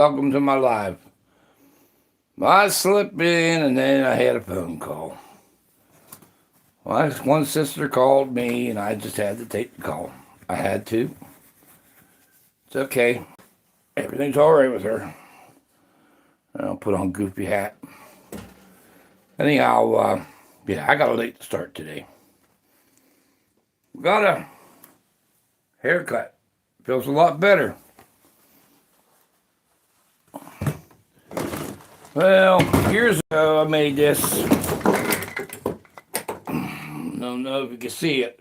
Welcome to my live. I slipped in and then I had a phone call. One sister called me and I just had to take the call. I had to. It's okay. Everything's all right with her. I'll put on goofy hat. Anyhow, I got a late start today. Got a haircut. Feels a lot better. Well, years ago I made this. Don't know if you can see it.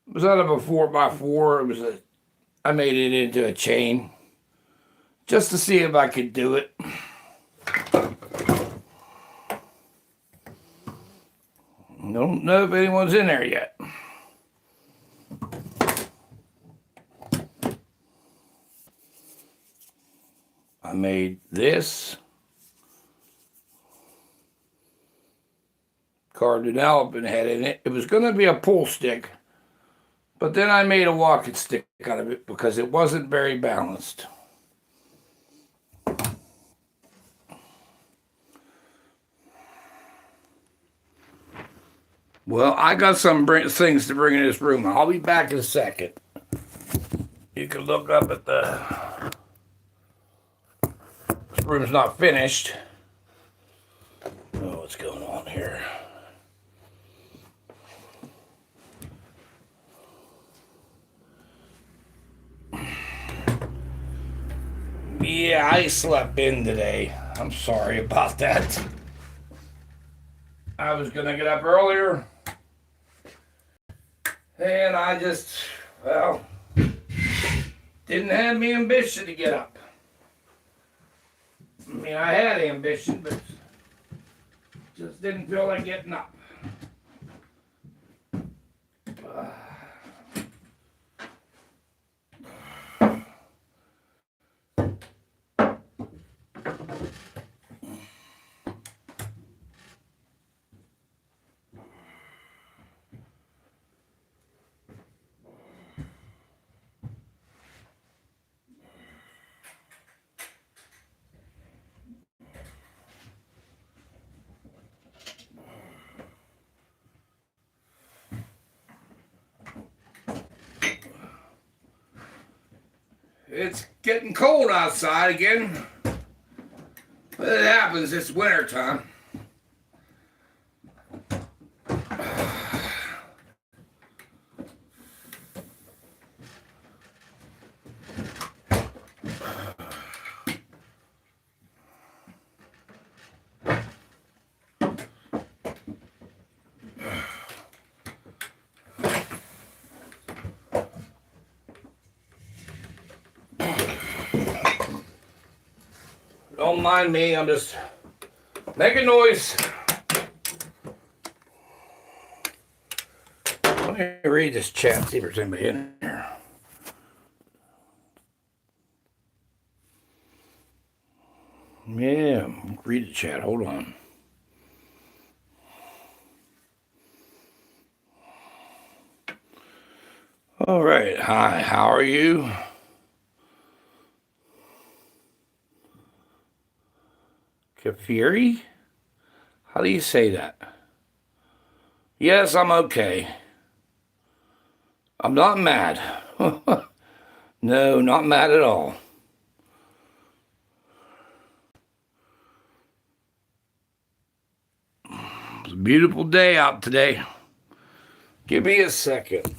It was out of a 4x4. I made it into a chain just to see if I could do it. Don't know if anyone's in there yet. I made this. Carved an elephant head in it. It was going to be a pull stick, but then I made a walking stick out of it because it wasn't very balanced. Well, I got some things to bring in this room. I'll be back in a second. You can look up at this room's not finished. Oh, what's going on here? Yeah, I slept in today. I'm sorry about that. I was going to get up earlier. And I just, didn't have the ambition to get up. I mean, I had ambition, but just didn't feel like getting up. It's getting cold outside again. But it happens, it's winter time. Don't mind me, I'm just making noise. Let me read this chat, see if there's anybody in here. Yeah, read the chat, hold on. All right, hi, how are you? Kafiri? How do you say that? Yes, I'm okay. I'm not mad. No, not mad at all. It's a beautiful day out today. Give me a second.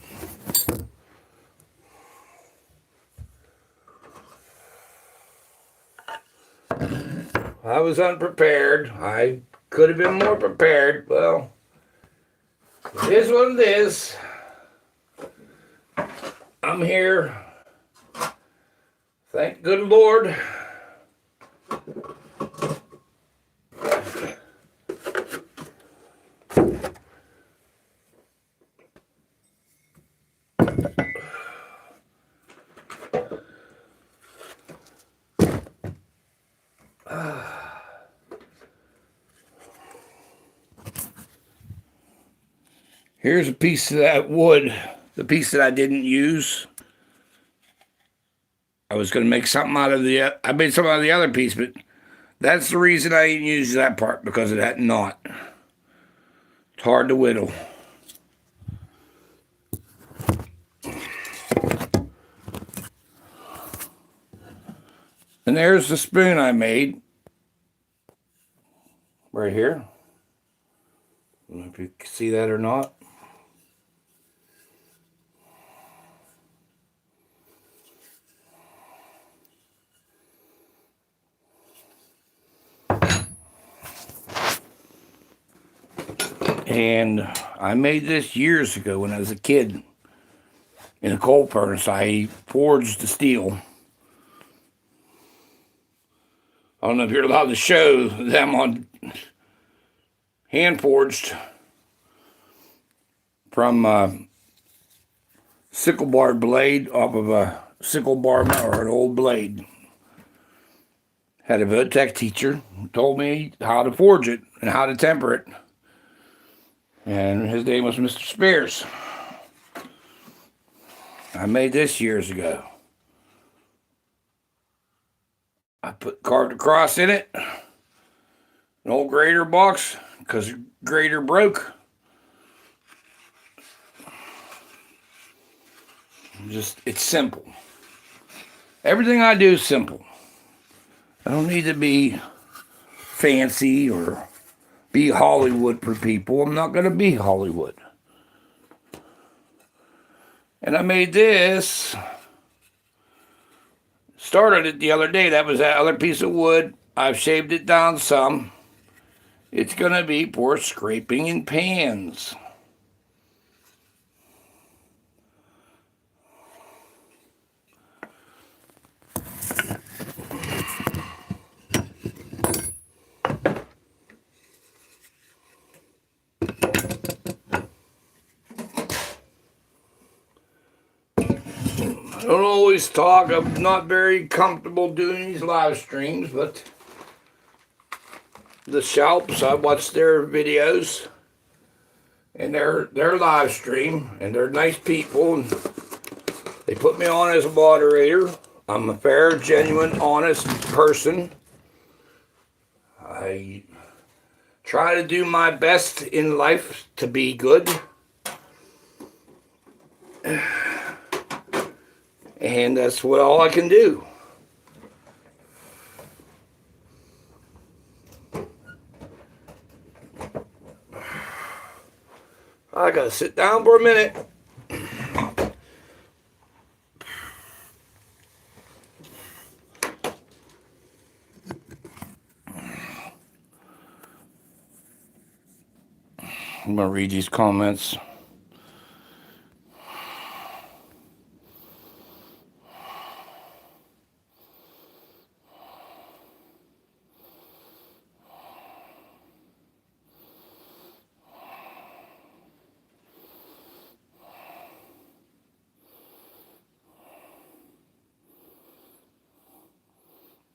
I was unprepared. I could have been more prepared. Well, it is what it is. I'm here. Thank good Lord. Here's a piece of that wood, the piece that I didn't use. I was going to make something out of I made something out of the other piece, but that's the reason I didn't use that part, because of that knot. It's hard to whittle. And there's the spoon I made. Right here. I don't know if you can see that or not. And I made this years ago when I was a kid. In a coal furnace, I forged the steel. I don't know if you're allowed to show them on hand forged from sickle bar blade off of a sickle bar or an old blade. Had a Votech teacher who told me how to forge it and how to temper it. And his name was Mr. Spears. I made this years ago. I carved a cross in it. An old grater box, because the grater broke. It's simple. Everything I do is simple. I don't need to be fancy or be Hollywood for people. I'm not going to be Hollywood. And I made this. Started it the other day. That was that other piece of wood. I've shaved it down some. It's going to be for scraping in pans. I don't always talk. I'm not very comfortable doing these live streams, but the Shalps, I watch their videos and their live stream, and they're nice people, and they put me on as a moderator. I'm a fair, genuine, honest person. I try to do my best in life to be good. And that's all I can do. I gotta sit down for a minute. I'm gonna read these comments.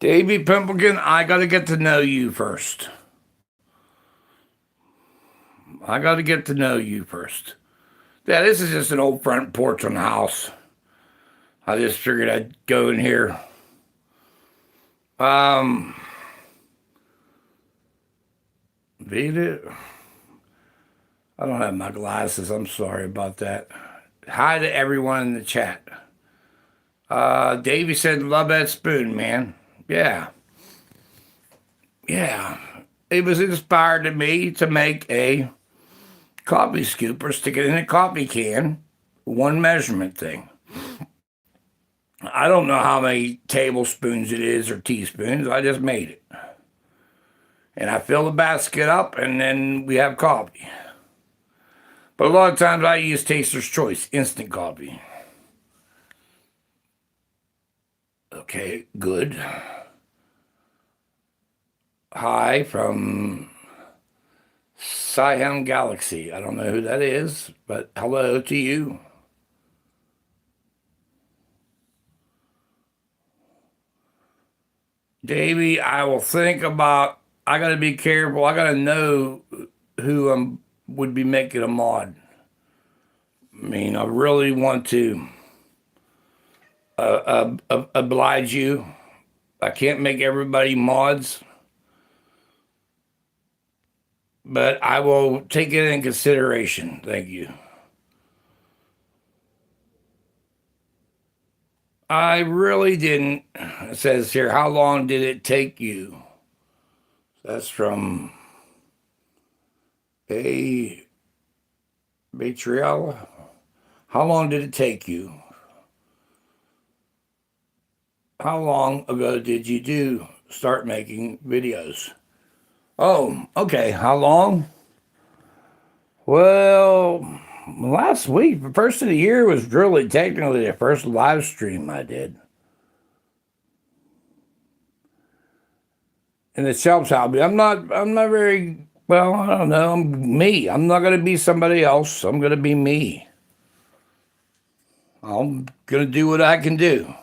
Davey Pimpleton, I got to get to know you first. I got to get to know you first. Yeah, this is just an old front porch on the house. I just figured I'd go in here. Beat it. I don't have my glasses. I'm sorry about that. Hi to everyone in the chat. Davey said, love that spoon, man. Yeah. It was inspired to me to make a coffee scoop or stick it in a coffee can. One measurement thing. I don't know how many tablespoons it is or teaspoons. I just made it. And I fill the basket up, and then we have coffee. But a lot of times I use Taster's Choice, instant coffee. Okay, good. Hi from Siam Galaxy. I don't know who that is, but hello to you. Davey, I will think about, I got to be careful. I got to know who would be making a mod. I mean, I really want to oblige you. I can't make everybody mods, but I will take it in consideration. Thank you. I really didn't. It says here, how long did it take you? That's from a Betriella. How long did it take you? How long ago did you start making videos? Oh, okay. How long? Well, last week, the first of the year was really technically the first live stream I did. And it helps out me. I'm not very, well, I don't know. I'm me. I'm not going to be somebody else. I'm going to be me. I'm going to do what I can do.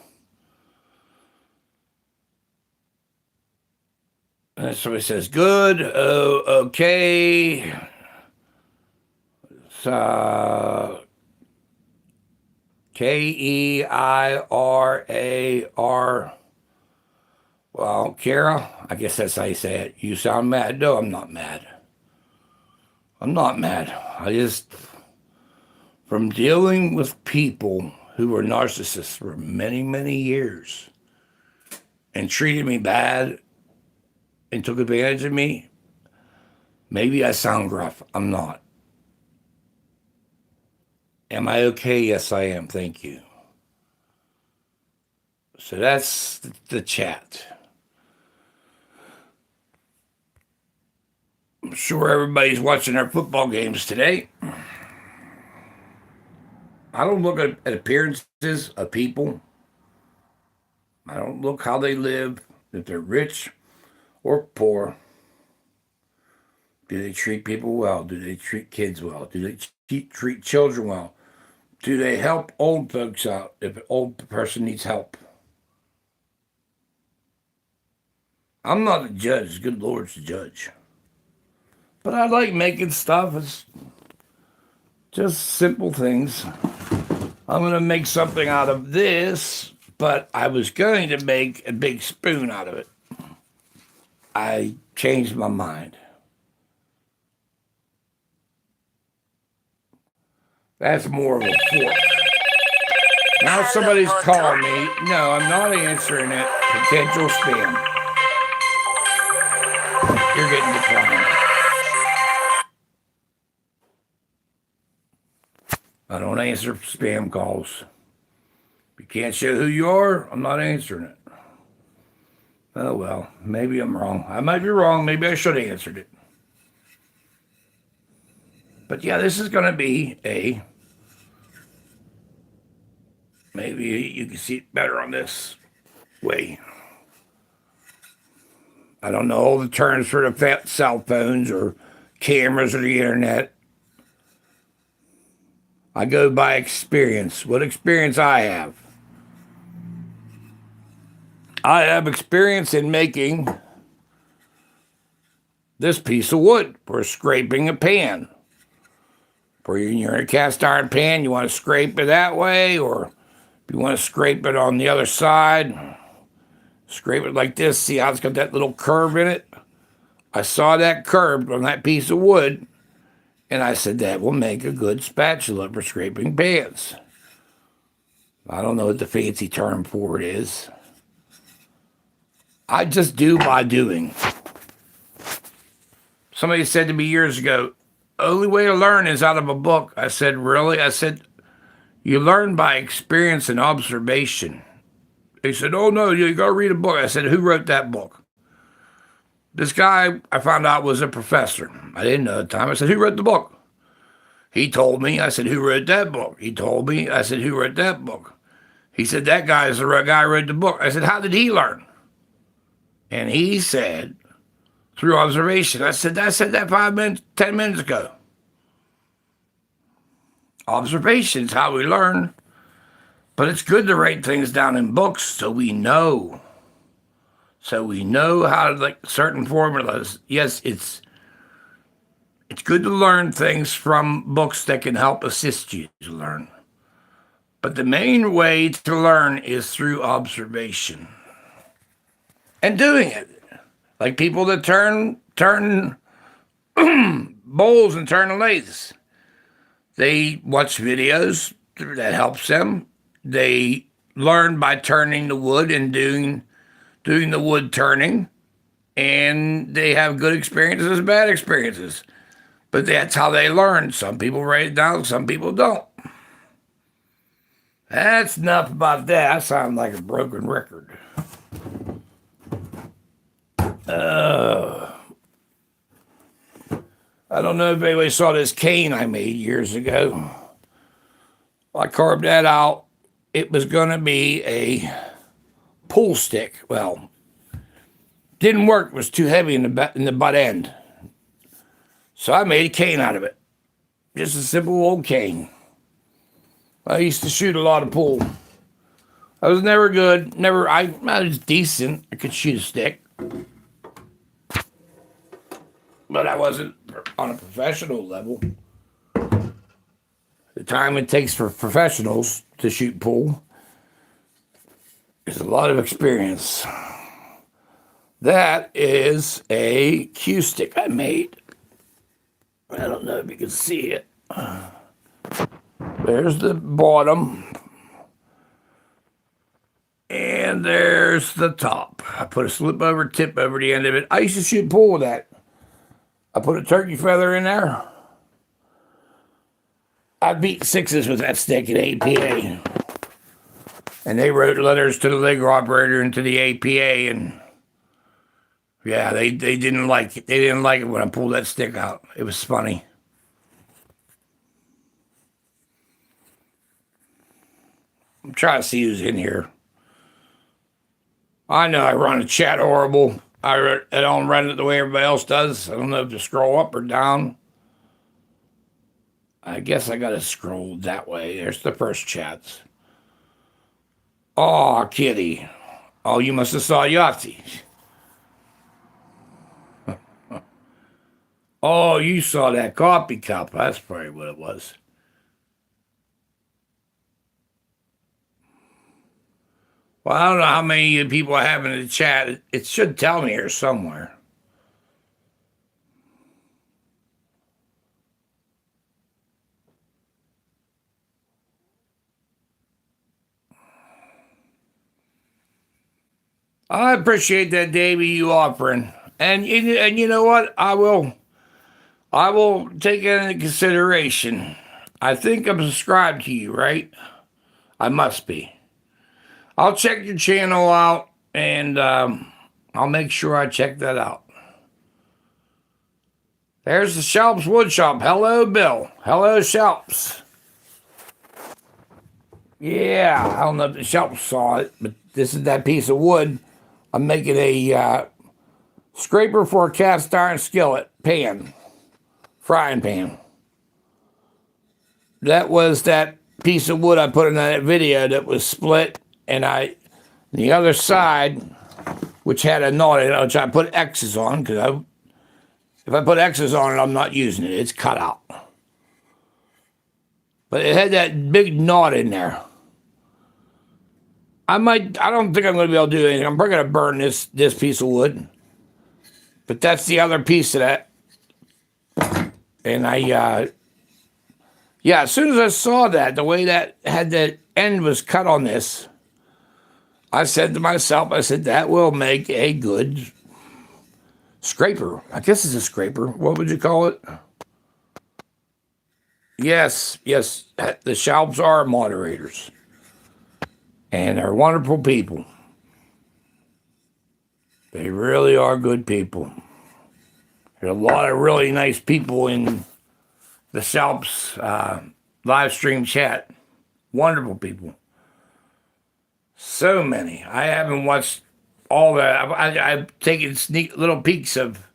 And somebody says, good, okay. Keirar. Well, Kara, I guess that's how you say it. You sound mad. No, I'm not mad. I'm not mad. I just, from dealing with people who were narcissists for many, many years and treated me bad and took advantage of me, maybe I sound gruff. I'm not. Am I okay? Yes, I am. Thank you. So that's the chat. I'm sure everybody's watching our football games today. I don't look at appearances of people. I don't look how they live, if they're rich or poor. Do they treat people well? Do they treat kids well? Do they treat children well? Do they help old folks out if an old person needs help? I'm not a judge. Good Lord's the judge. But I like making stuff. It's just simple things. I'm going to make something out of this, but I was going to make a big spoon out of it. I changed my mind. That's more of a fork. Now somebody's calling me. No, I'm not answering it. Potential spam. You're getting declined. I don't answer spam calls. If you can't show who you are, I'm not answering it. Oh, well, maybe I'm wrong. I might be wrong. Maybe I should have answered it. But yeah, this is going to be a, maybe you can see it better on this way. I don't know all the terms for the cell phones or cameras or the internet. I go by experience. What experience I have? I have experience in making this piece of wood for scraping a pan. For you're in a cast iron pan, you want to scrape it that way, or if you want to scrape it on the other side, scrape it like this. See how it's got that little curve in it? I saw that curve on that piece of wood, and I said that will make a good spatula for scraping pans. I don't know what the fancy term for it is. I just do by doing. Somebody said to me years ago, only way to learn is out of a book. I said, really? I said, you learn by experience and observation. They said, oh, no, you got to read a book. I said, who wrote that book? This guy, I found out, was a professor. I didn't know at the time. I said, who wrote the book? He told me. I said, who wrote that book? He told me. I said, who wrote that book? He said, that guy is the guy who wrote the book. I said, how did he learn? And he said, through observation. I said that 5 minutes, 10 minutes ago. Observation is how we learn. But it's good to write things down in books so we know. So we know how to, like, certain formulas. Yes, it's good to learn things from books that can help assist you to learn. But the main way to learn is through observation and doing it. Like people that turn bowls and turn lathes. They watch videos that helps them. They learn by turning the wood and doing the wood turning, and they have good experiences, bad experiences. But that's how they learn. Some people write it down, some people don't. That's enough about that. I sound like a broken record. I don't know if anybody saw this cane I made years ago. I carved that out. It was going to be a pull stick. Well, didn't work. It was too heavy in the butt end. So I made a cane out of it. Just a simple old cane. I used to shoot a lot of pool. I was never good. I was decent. I could shoot a stick. But I wasn't on a professional level. The time it takes for professionals to shoot pool is a lot of experience. That is a cue stick I made. I don't know if you can see it. There's the bottom. And there's the top. I put a slip over tip over the end of it. I used to shoot pool with that. I put a turkey feather in there. I beat sixes with that stick at APA. And they wrote letters to the legal operator and to the APA, and yeah, they didn't like it. They didn't like it when I pulled that stick out. It was funny. I'm trying to see who's in here. I know I run a chat horrible. I don't run it the way everybody else does. I don't know if to scroll up or down. I guess I got to scroll that way. There's the first chats. Oh, kitty. Oh, you must have saw Yahtzee. Oh, you saw that coffee cup. That's probably what it was. Well, I don't know how many people I have in the chat. It should tell me here somewhere. I appreciate that, Davey, you offering. And you know what? I will take it into consideration. I think I'm subscribed to you, right? I must be. I'll check your channel out, and I'll make sure I check that out. There's the Shelps Wood Shop. Hello, Bill. Hello, Shelps. Yeah, I don't know if the Shelps saw it, but this is that piece of wood. I'm making a scraper for a cast iron skillet pan, frying pan. That was that piece of wood I put in that video that was split, and the other side, which had a knot in it, which I put X's on, because if I put X's on it, I'm not using it. It's cut out. But it had that big knot in there. I don't think I'm going to be able to do anything. I'm probably going to burn this piece of wood. But that's the other piece of that. And as soon as I saw that, the way that had the end was cut on this, I said to myself, that will make a good scraper. I guess it's a scraper. What would you call it? Yes. The Shelps are moderators. And they're wonderful people. They really are good people. There's a lot of really nice people in the Shelps live stream chat. Wonderful people. So many. I haven't watched all that. I've taken sneak little peeks of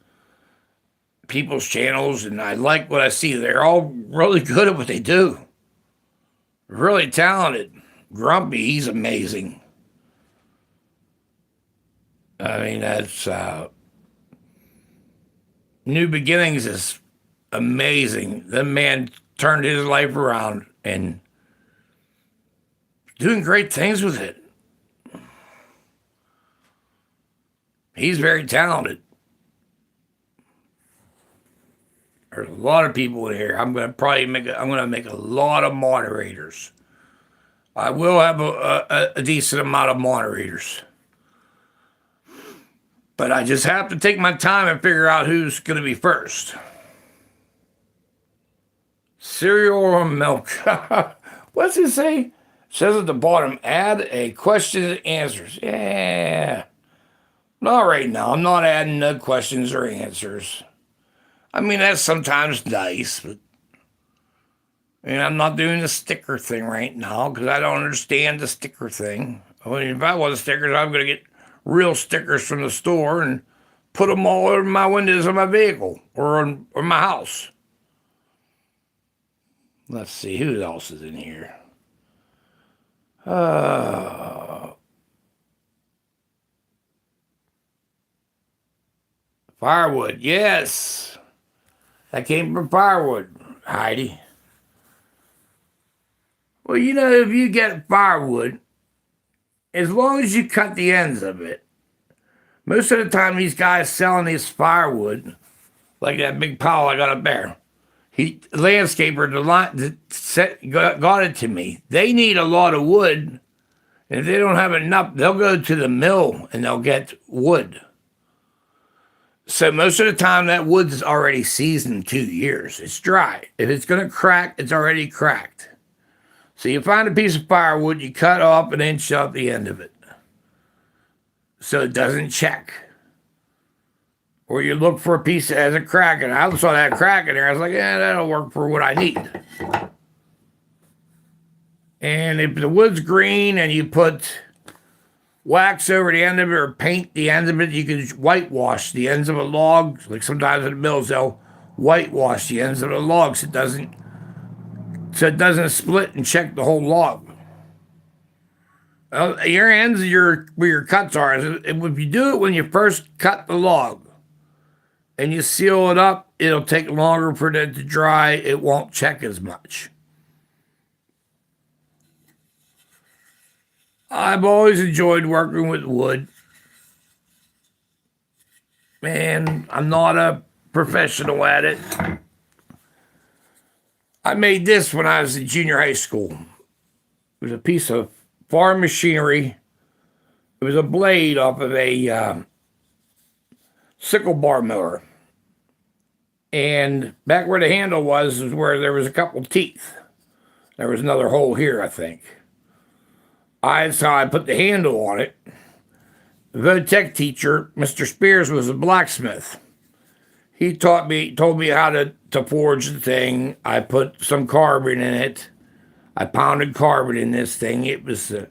people's channels, and I like what I see. They're all really good at what they do. Really talented. Grumpy, he's amazing. I mean, that's New Beginnings is amazing. The man turned his life around, and doing great things with it. He's very talented. There's a lot of people in here. I'm gonna make a lot of moderators. I will have a decent amount of moderators. But I just have to take my time and figure out who's going to be first. Cereal or milk? What's it say? It says at the bottom, add a question and answers. Yeah. Not right now. I'm not adding no questions or answers. I mean, that's sometimes nice, but I'm not doing the sticker thing right now because I don't understand the sticker thing. I mean, if I want stickers, I'm going to get real stickers from the store and put them all over my windows of my vehicle or my house. Let's see, who else is in here? Firewood, yes. That came from firewood, Heidi. Well, if you get firewood, as long as you cut the ends of it, most of the time these guys selling this firewood, like that big pile I got up there, landscaper got it to me. They need a lot of wood, and if they don't have enough, they'll go to the mill and they'll get wood. So most of the time that wood's already seasoned 2 years. It's dry. If it's going to crack, it's already cracked. So you find a piece of firewood, you cut off an inch off the end of it so it doesn't check. Or you look for a piece that has a crack in it. I saw that crack in there. I was like, yeah, that'll work for what I need. And if the wood's green and you put wax over the end of it or paint the ends of it, you can whitewash the ends of a log. Like sometimes in the mills, they'll whitewash the ends of the logs so it doesn't split and check the whole log. Your ends where your cuts are. If you do it when you first cut the log and you seal it up, it'll take longer for it to dry. It won't check as much. I've always enjoyed working with wood. Man, I'm not a professional at it. I made this when I was in junior high school. It was a piece of farm machinery. It was a blade off of a sickle bar mower. And back where the handle was where there was a couple teeth. There was another hole here, I think. That's how I put the handle on it. The Vodtech teacher, Mr. Spears, was a blacksmith. He told me how to forge the thing. I put some carbon in it. I pounded carbon in this thing. It was, and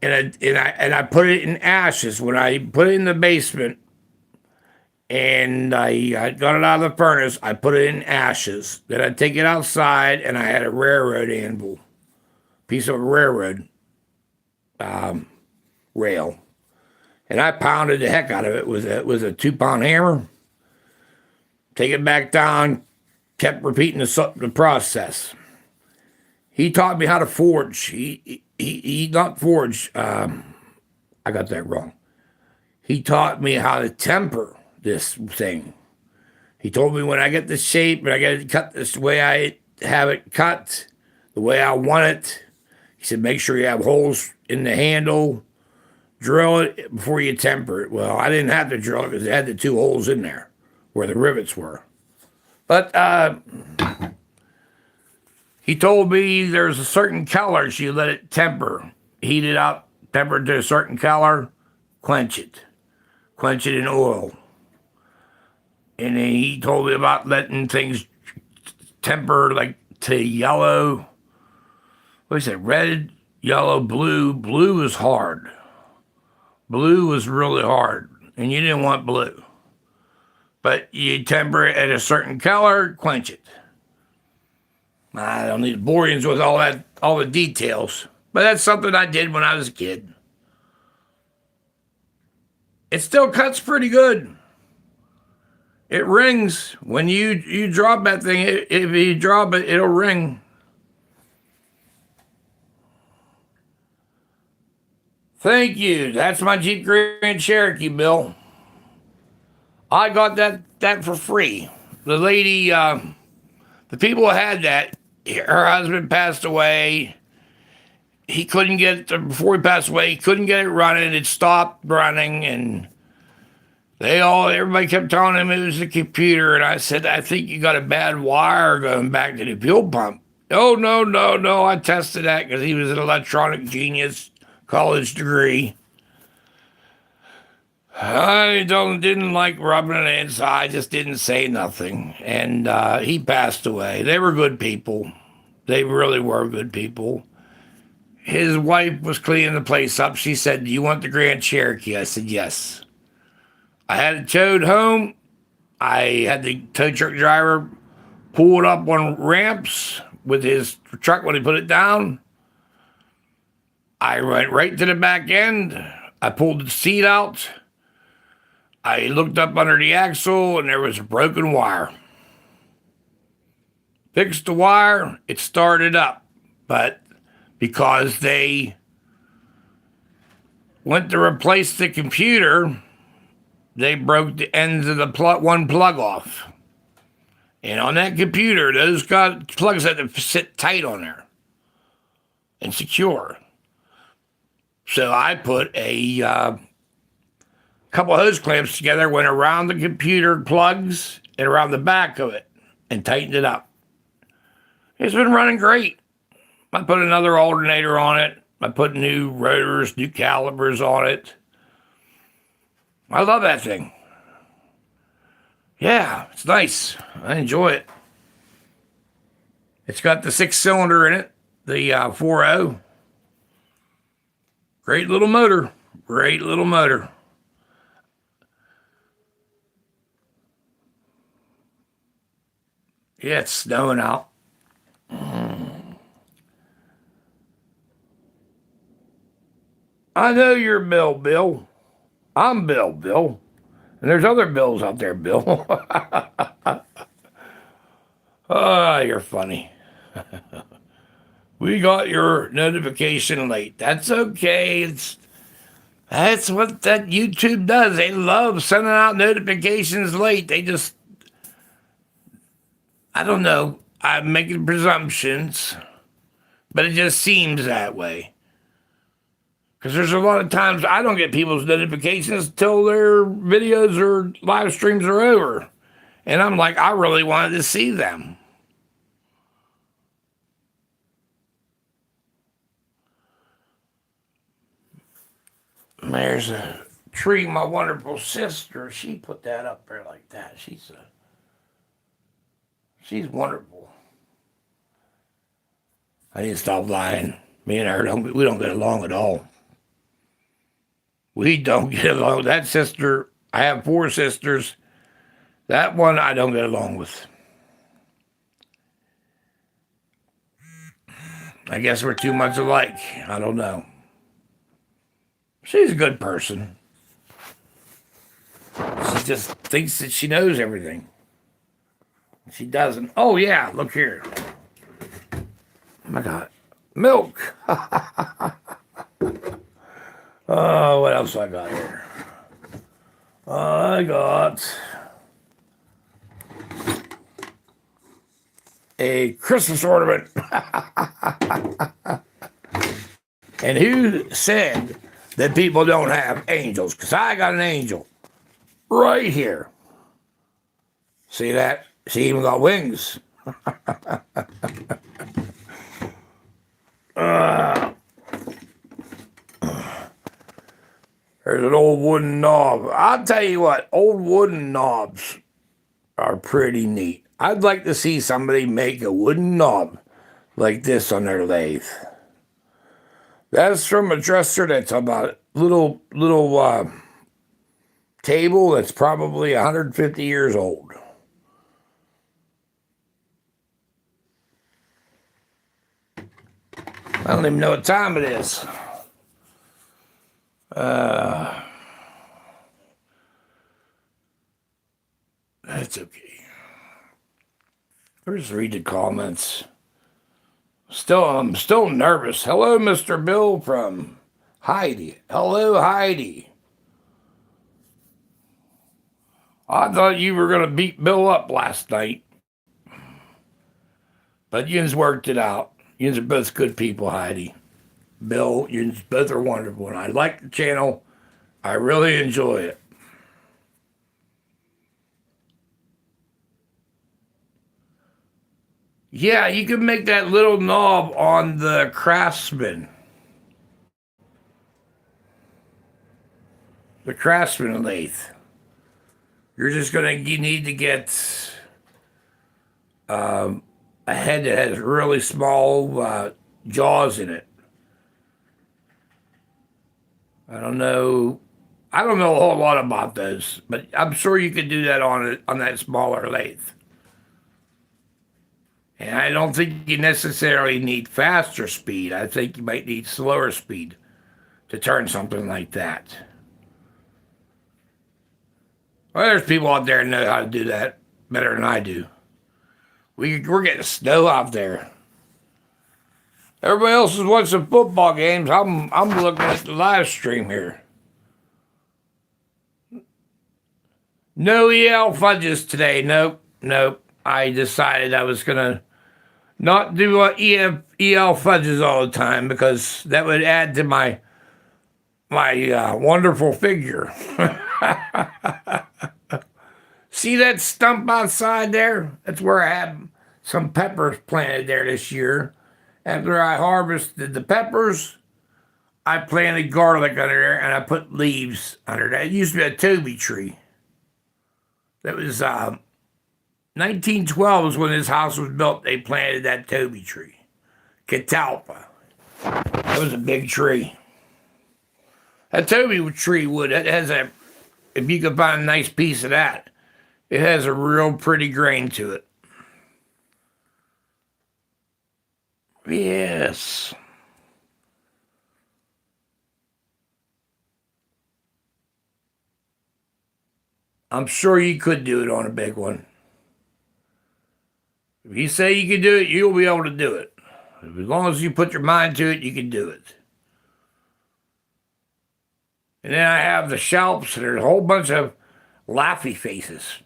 I put it in ashes. When I put it in the basement, and I got it out of the furnace, I put it in ashes. Then I take it outside, and I had a railroad anvil, piece of railroad rail, and I pounded the heck out of it with a 2-pound hammer. Take it back down, kept repeating the process. He taught me how to forge. He not forge. I got that wrong. He taught me how to temper this thing. He told me when I get the shape and I get it cut this way I have it cut, the way I want it. He said, make sure you have holes in the handle. Drill it before you temper it. Well, I didn't have to drill it because it had the 2 holes in there where the rivets were. But he told me there's a certain color, so you let it temper. Heat it up, temper it to a certain color, quench it. Quench it in oil. And then he told me about letting things temper like to yellow. What is it? Red, yellow, blue. Blue is hard. Blue was really hard, and you didn't want blue. But you temper it at a certain color, quench it. I don't need to bore you with all the details, but that's something I did when I was a kid. It still cuts pretty good. It rings when you drop that thing. If you drop it, it'll ring. Thank you. That's my Jeep Grand Cherokee, Bill. I got that for free. The lady, the people who had that, her husband passed away. He couldn't get it before he passed away. He couldn't get it running. It stopped running, and everybody kept telling him it was the computer. And I said, I think you got a bad wire going back to the fuel pump. Oh, no, no, no. I tested that because he was an electronic genius, college degree. I didn't like rubbing it inside. I just didn't say nothing. And he passed away. They were good people. They really were good people. His wife was cleaning the place up. She said, "Do you want the Grand Cherokee?" I said, "Yes." I had it towed home. I had the tow truck driver pull it up on ramps with his truck when he put it down. I went right to the back end. I pulled the seat out. I looked up under the axle, and there was a broken wire. Fixed the wire. It started up. But because they went to replace the computer, they broke the ends of the one plug off. And on that computer, those plugs had to sit tight on there and secure. So I put a couple of hose clamps together, went around the computer plugs and around the back of it and tightened it up. It's been running great. I put another alternator on it. I put new rotors, new calipers on it. I love that thing. Yeah, it's nice. I enjoy it. It's got the 6-cylinder in it, the 4.0. Great little motor. Great little motor. Yeah, it's snowing out. I know you're Bill. I'm Bill. And there's other Bills out there, Bill. Ah, you're funny. We got your notification late. That's okay. That's what that YouTube does. They love sending out notifications late. I don't know. I'm making presumptions, but it just seems that way. Because there's a lot of times I don't get people's notifications till their videos or live streams are over. And I'm like, I really wanted to see them. There's a tree, my wonderful sister, she put that up there like that. She's wonderful. I need to stop lying. Me and her, we don't get along at all. We don't get along. That sister, I have 4 sisters. That one I don't get along with. I guess we're too much alike. I don't know. She's a good person. She just thinks that she knows everything. She doesn't. Oh, yeah, look here. Oh, my God. Milk. Oh, what else I got here? I got a Christmas ornament. And who said that people don't have angels? Because I got an angel right here. See that? She even got wings. There's an old wooden knob. I'll tell you what, old wooden knobs are pretty neat. I'd like to see somebody make a wooden knob like this on their lathe. That's from a dresser that's about little table that's probably 150 years old. I don't even know what time it is. That's okay. Let's read the comments. I'm still nervous. Hello, Mr. Bill from Heidi. Hello, Heidi. I thought you were going to beat Bill up last night, but yous worked it out. Yous are both good people, Heidi. Bill, yous both are wonderful, and I like the channel. I really enjoy it. Yeah, you can make that little knob on the Craftsman. The Craftsman lathe. You need to get a head that has really small jaws in it. I don't know. I don't know a whole lot about those, but I'm sure you could do that on that smaller lathe. And I don't think you necessarily need faster speed. I think you might need slower speed to turn something like that. Well, there's people out there that know how to do that better than I do. We're getting snow out there. Everybody else is watching football games. I'm looking at the live stream here. No EL fudges today. Nope. I decided I was gonna not do EL fudges all the time because that would add to my wonderful figure. See that stump outside there? That's where I had some peppers planted there this year. After I harvested the peppers, I planted garlic under there and I put leaves under that. It used to be a Toby tree. That was 1912 was when this house was built. They planted that Toby tree. Catalpa. That was a big tree. That Toby tree wood, it has if you could find a nice piece of that, it has a real pretty grain to it. Yes. I'm sure you could do it on a big one. If you say you can do it, you'll be able to do it. As long as you put your mind to it, you can do it. And then I have the shelps, and there's a whole bunch of laughy faces.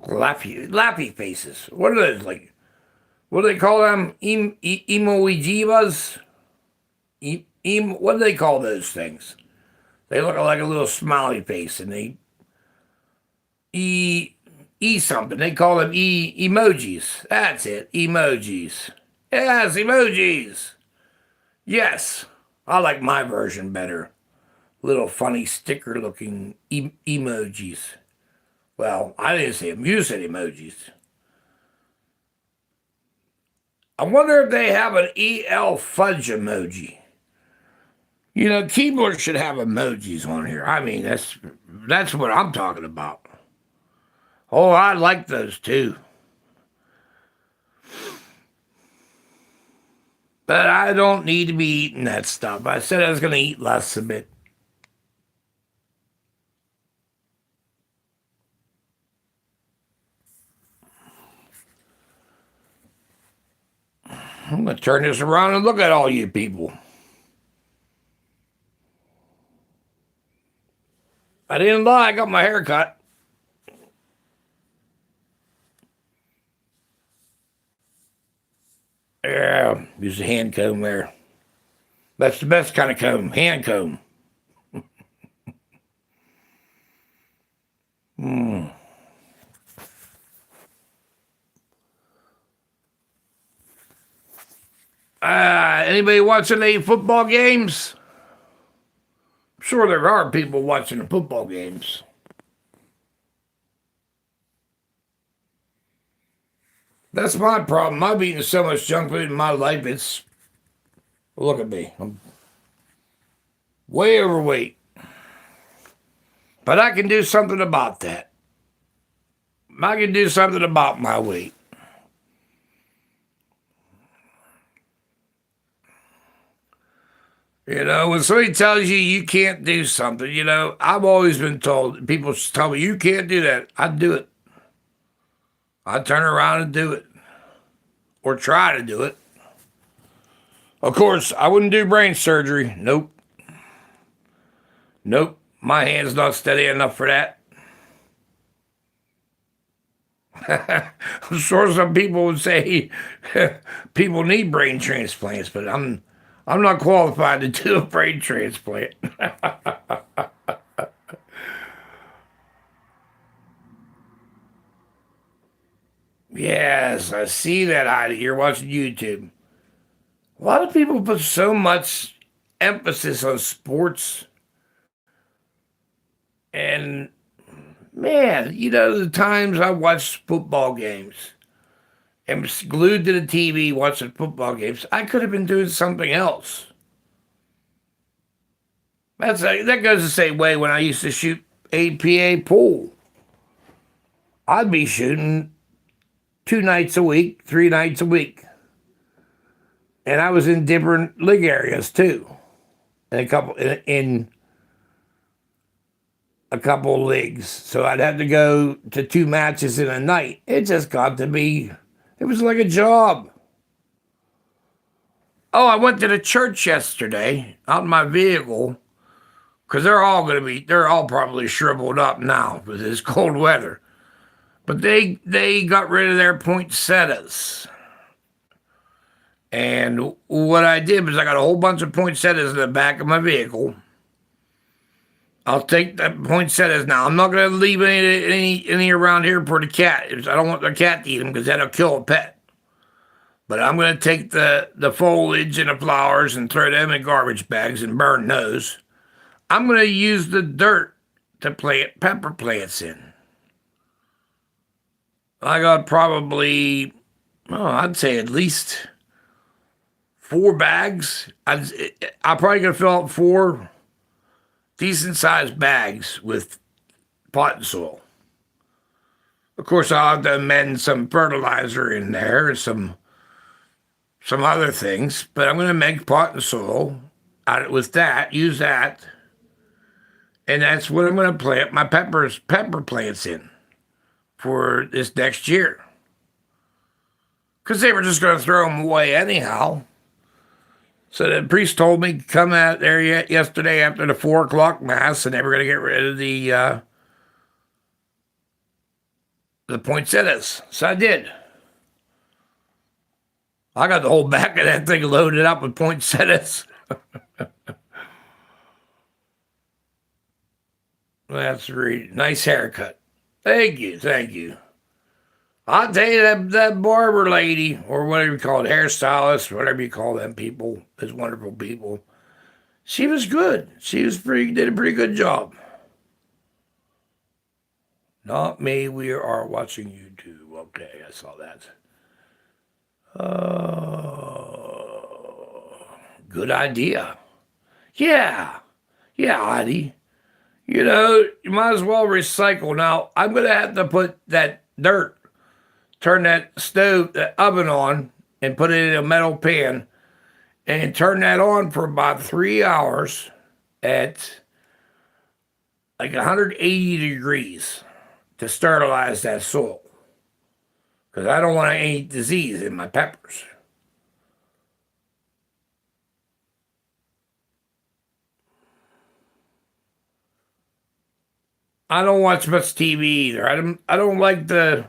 laughy faces. What are those like? What do they call them? Emojibas? What do they call those things? They look like a little smiley face, and they something. They call them emojis. That's it. Emojis. Yes, emojis. Yes. I like my version better. Little funny sticker looking emojis. Well, I didn't say them. You said emojis. I wonder if they have an EL fudge emoji. You know, keyboards should have emojis on here. I mean, that's what I'm talking about. Oh, I like those too. But I don't need to be eating that stuff. I said I was going to eat less of it. I'm going to turn this around and look at all you people. I didn't lie. I got my hair cut. Yeah, use a hand comb there. That's the best kind of comb, hand comb. Anybody watching any football games? I'm sure there are people watching the football games. That's my problem. I've eaten so much junk food in my life. Look at me. I'm way overweight. But I can do something about that. I can do something about my weight. You know, when somebody tells you you can't do something, you know, I've always been told, people tell me, you can't do that. I'd do it. I'd turn around and do it. Or try to do it. Of course, I wouldn't do brain surgery. Nope. Nope. My hand's not steady enough for that. I'm sure some people would say people need brain transplants, but I'm not qualified to do a brain transplant. Yes, I see that, Heidi. You're watching YouTube. A lot of people put so much emphasis on sports, and man, the times I watched football games and was glued to the TV watching football games, I could have been doing something else. That goes the same way when I used to shoot APA pool. I'd be shooting 2 nights a week, 3 nights a week, and I was in different league areas too, and in a couple of leagues. So I'd have to go to 2 matches in a night. It just got to be, it was like a job. Oh, I went to the church yesterday out in my vehicle because they're all probably shriveled up now with this cold weather. But they got rid of their poinsettias. And what I did was I got a whole bunch of poinsettias in the back of my vehicle. I'll take the poinsettias now. I'm not going to leave any around here for the cat. I don't want the cat to eat them because that'll kill a pet. But I'm going to take the foliage and the flowers and throw them in garbage bags and burn those. I'm going to use the dirt to plant pepper plants in. I got probably, I'd say at least 4 bags. I'm probably going to fill up 4 decent sized bags with potting soil. Of course, I'll have to amend some fertilizer in there and some other things, but I'm going to make potting soil with that, use that, and that's what I'm going to plant my pepper plants in for this next year. Because they were just going to throw them away anyhow. So the priest told me to come out there yesterday after the 4 o'clock mass, and they were going to get rid of the poinsettias. So I did. I got the whole back of that thing loaded up with poinsettias. That's really nice haircut. Thank you, thank you. I'll tell you that barber lady, or whatever you call it, hairstylist, whatever you call them people, those wonderful people. She was good. Did a pretty good job. Not me. We are watching YouTube. Okay, I saw that. Good idea. Yeah. Yeah, Heidi. You might as well recycle. Now, I'm going to have to put that dirt, turn that oven on, and put it in a metal pan, and turn that on for about 3 hours at like 180 degrees to sterilize that soil. Because I don't want any disease in my peppers. I don't watch much TV either. I don't like the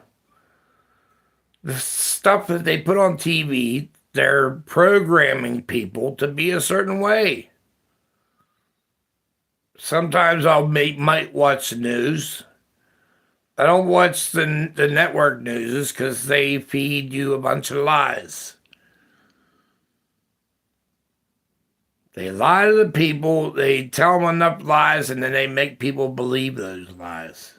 stuff that they put on TV. They're programming people to be a certain way. Sometimes might watch the news. I don't watch the network news because they feed you a bunch of lies. They lie to the people, they tell them enough lies, and then they make people believe those lies.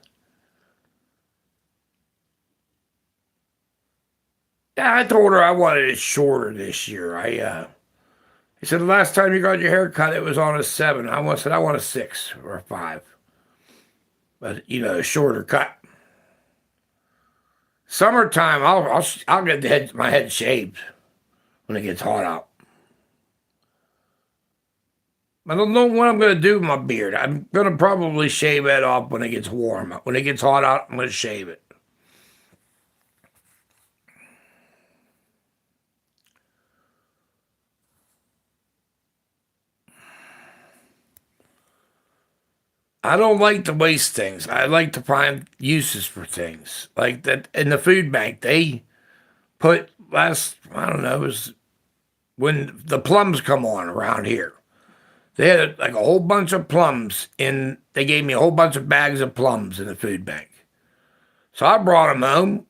Yeah, I told her I wanted it shorter this year. He said, the last time you got your hair cut, it was on a 7. Said, I want a 6 or a 5. But, a shorter cut. Summertime, I'll get my head shaved when it gets hot out. I don't know what I'm going to do with my beard. I'm going to probably shave it off when it gets warm. When it gets hot out, I'm going to shave it. I don't like to waste things. I like to find uses for things. Like that in the food bank, they put last, I don't know, it was when the plums come on around here. They had like a whole bunch of plums in, they gave me a whole bunch of bags of plums in the food bank. So I brought them home.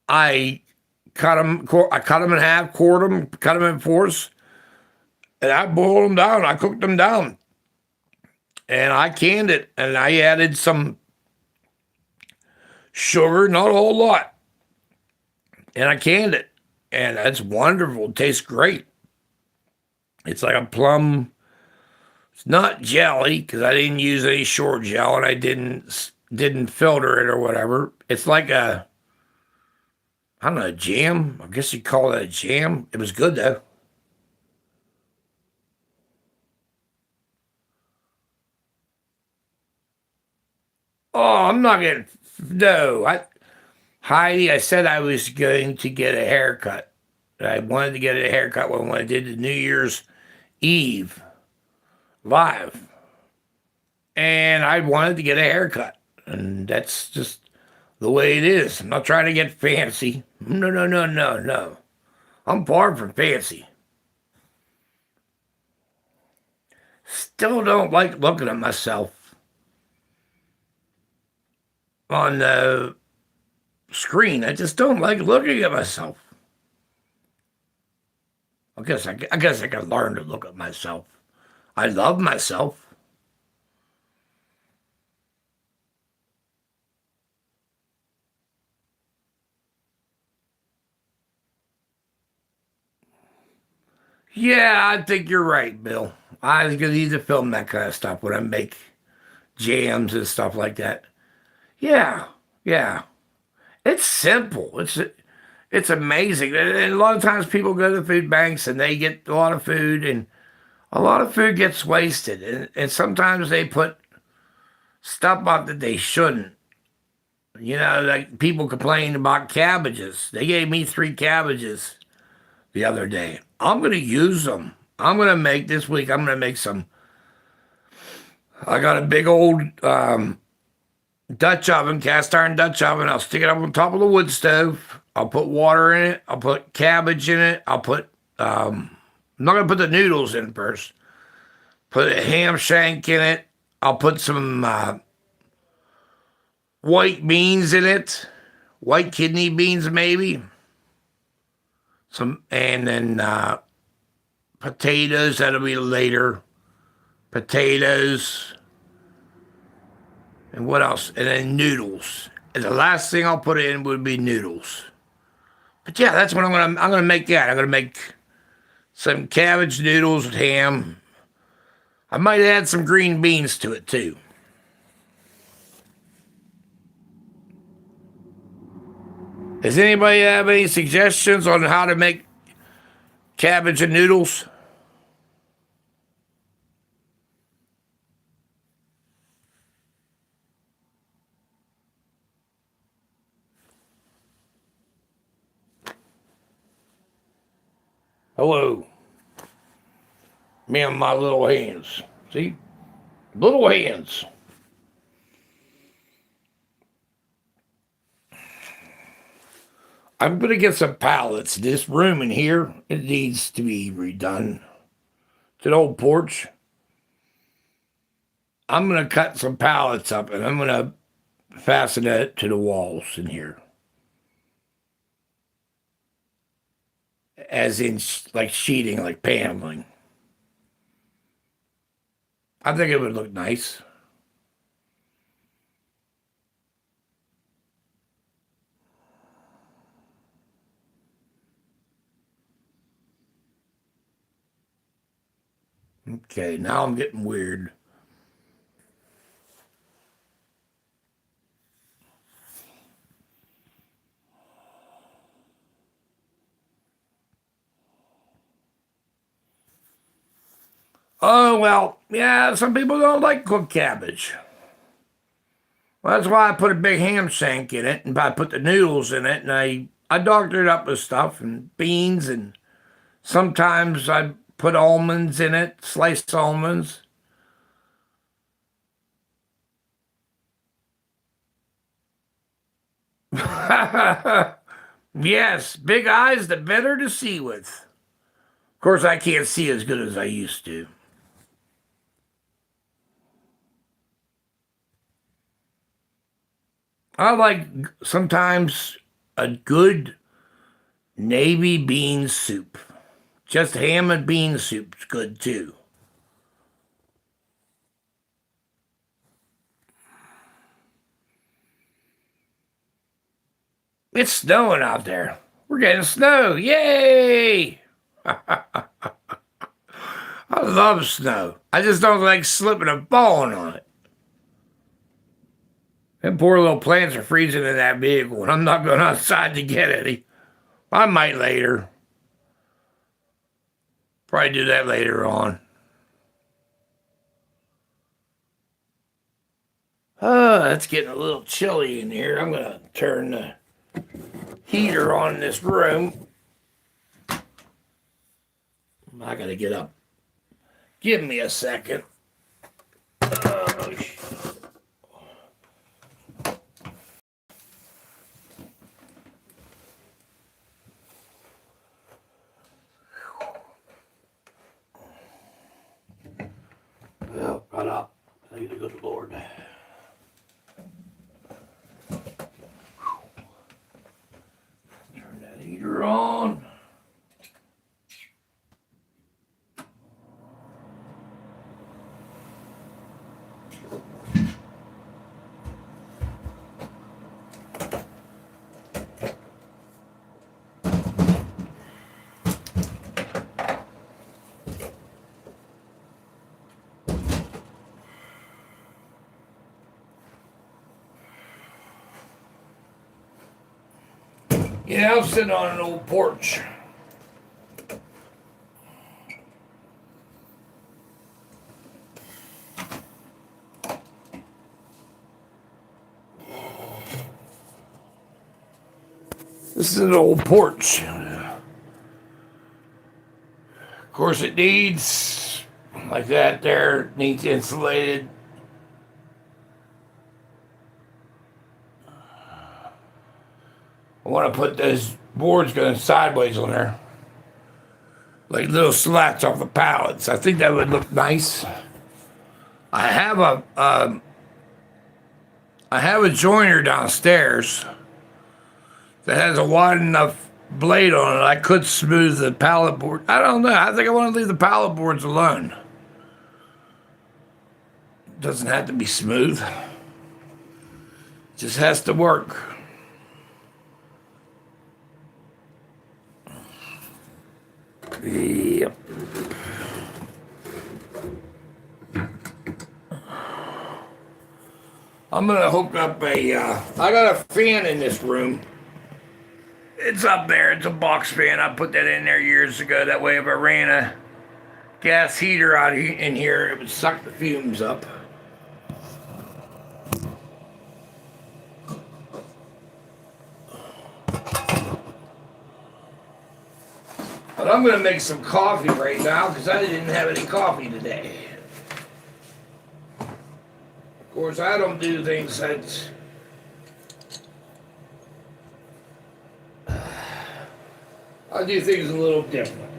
I I cut them in half, quartered them, cut them in fourths, and I boiled them down. I cooked them down, and I canned it, and I added some sugar, not a whole lot, and I canned it, and that's wonderful. It tastes great. It's like a plum. It's not jelly because I didn't use any short gel, and I didn't filter it or whatever. It's like a, I don't know, jam. I guess you call that a jam. It was good though. Oh, I'm not gonna. No, Heidi. I said I was going to get a haircut. I wanted to get a haircut when I did the New Year's Eve live, and I wanted to get a haircut, and that's just the way it is. I'm not trying to get fancy. No, no, no, no, no. I'm far from fancy. Still don't like looking at myself on the screen. I just don't like looking at myself. I guess I can learn to look at myself. I love myself. Yeah, I think you're right, Bill. I was gonna need to film that kind of stuff when I make jams and stuff like that. Yeah, yeah. It's simple. It's amazing. And a lot of times people go to the food banks and they get a lot of food, and a lot of food gets wasted. And sometimes they put stuff up that they shouldn't. You know, like people complain about cabbages. They gave me three cabbages the other day. I'm going to use them. I'm going to make this week, I'm going to make some. I got a big old Dutch oven, cast iron Dutch oven. I'll stick it up on top of the wood stove. I'll put water in it. I'll put cabbage in it. I'm not going to put the noodles in first. Put a ham shank in it. I'll put some white beans in it. White kidney beans, maybe. And then potatoes. That'll be later. Potatoes. And what else? And then noodles. And the last thing I'll put in would be noodles. But yeah, that's what I'm gonna make that. I'm gonna make some cabbage noodles with ham. I might add some green beans to it too. Does anybody have any suggestions on how to make cabbage and noodles? Hello. Me and my little hands. See? Little hands. I'm gonna get some pallets. This room in here, it needs to be redone. It's an old porch. I'm gonna cut some pallets up and I'm gonna fasten it to the walls in here. As in like sheeting, like paneling. I think it would look nice. Okay, now I'm getting weird. Oh, well, yeah, some people don't like cooked cabbage. Well, that's why I put a big ham shank in it, and I put the noodles in it, and I doctored it up with stuff and beans, and sometimes I put almonds in it, sliced almonds. Yes, big eyes, the better to see with. Of course, I can't see as good as I used to. I like sometimes a good navy bean soup. Just ham and bean soup's good too. It's snowing out there. We're getting snow. Yay! I love snow. I just don't like slipping and falling on it. Them poor little plants are freezing in that vehicle, and I'm not going outside to get any. I might later. Probably do that later on. Oh, it's getting a little chilly in here. I'm going to turn the heater on in this room. I got to get up. Give me a second. Oh, well, got up. Thank the good Lord. Turn that heater on. Yeah, I'm sitting on an old porch. This is an old porch. Of course, it needs, like that there, needs insulated. I want to put those boards going sideways on there, like little slats off the pallets. I think that would look nice. I have a joiner downstairs that has a wide enough blade on it. I could smooth the pallet board. I don't know. I think I want to leave the pallet boards alone. It doesn't have to be smooth. It just has to work. Yep. I'm gonna hook up I got a fan in this room. It's up there. It's a box fan. I put that in there years ago. That way, if I ran a gas heater out in here, it would suck the fumes up. But I'm going to make some coffee right now because I didn't have any coffee today. Of course, I don't do things that... I do things a little different.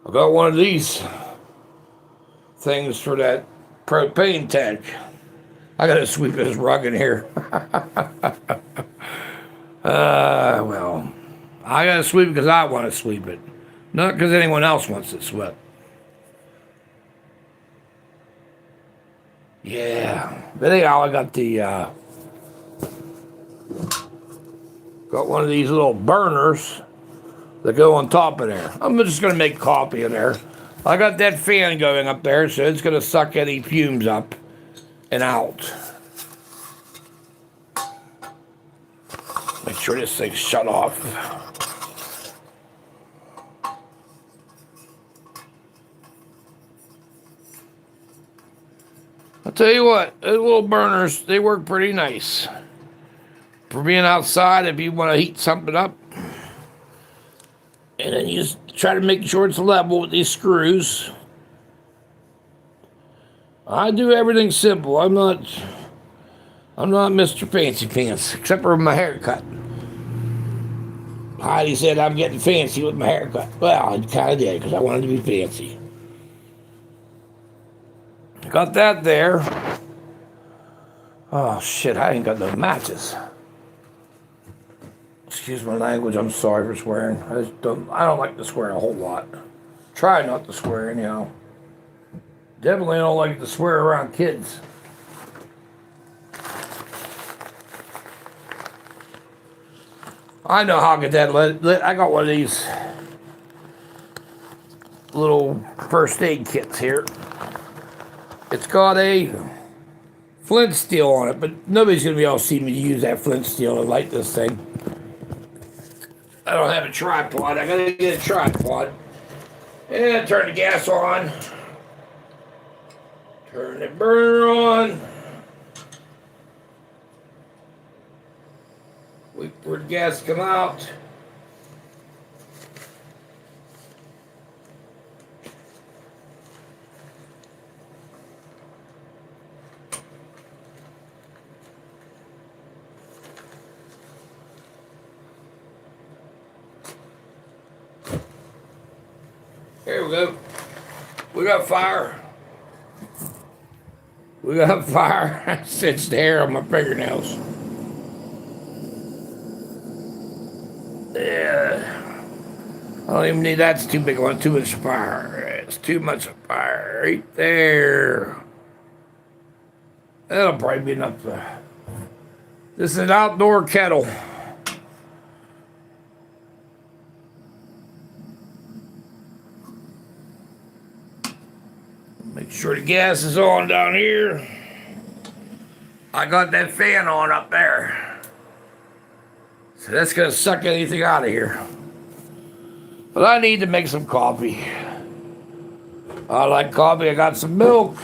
I got one of these things for that propane tank. I gotta sweep this rug in here. Well, I gotta sweep it because I want to sweep it, not because anyone else wants it swept. Yeah, but anyhow, I got got one of these little burners that go on top of there. I'm just gonna make coffee in there. I got that fan going up there, so it's gonna suck any fumes up and out. Make sure this thing's shut off. I'll tell you what, those little burners, they work pretty nice. For being outside, if you want to heat something up. And then you just try to make sure it's level with these screws. I do everything simple. I'm not Mr. Fancy Pants, except for my haircut. Heidi said I'm getting fancy with my haircut. Well, I kind of did because I wanted to be fancy. Got that there. Oh shit, I ain't got no matches. Excuse my language, I'm sorry for swearing. I don't like to swear a whole lot. Try not to swear anyhow. Definitely don't like to swear around kids. I know how to get that lit. I got one of these little first aid kits here. It's got a flint steel on it, but nobody's going to be able to see me use that flint steel to light this thing. I don't have a tripod. I got to get a tripod. And turn the gas on. Turn the burner on. Wait for the gas to come out. Here we go. We got fire. We got fire. Sits the hair on my fingernails. Yeah. I don't even need that's too big one. Too much fire. It's too much fire right there. That'll probably be enough. This is an outdoor kettle. Make sure the gas is on down here. I got that fan on up there. So that's going to suck anything out of here. But I need to make some coffee. I like coffee. I got some milk.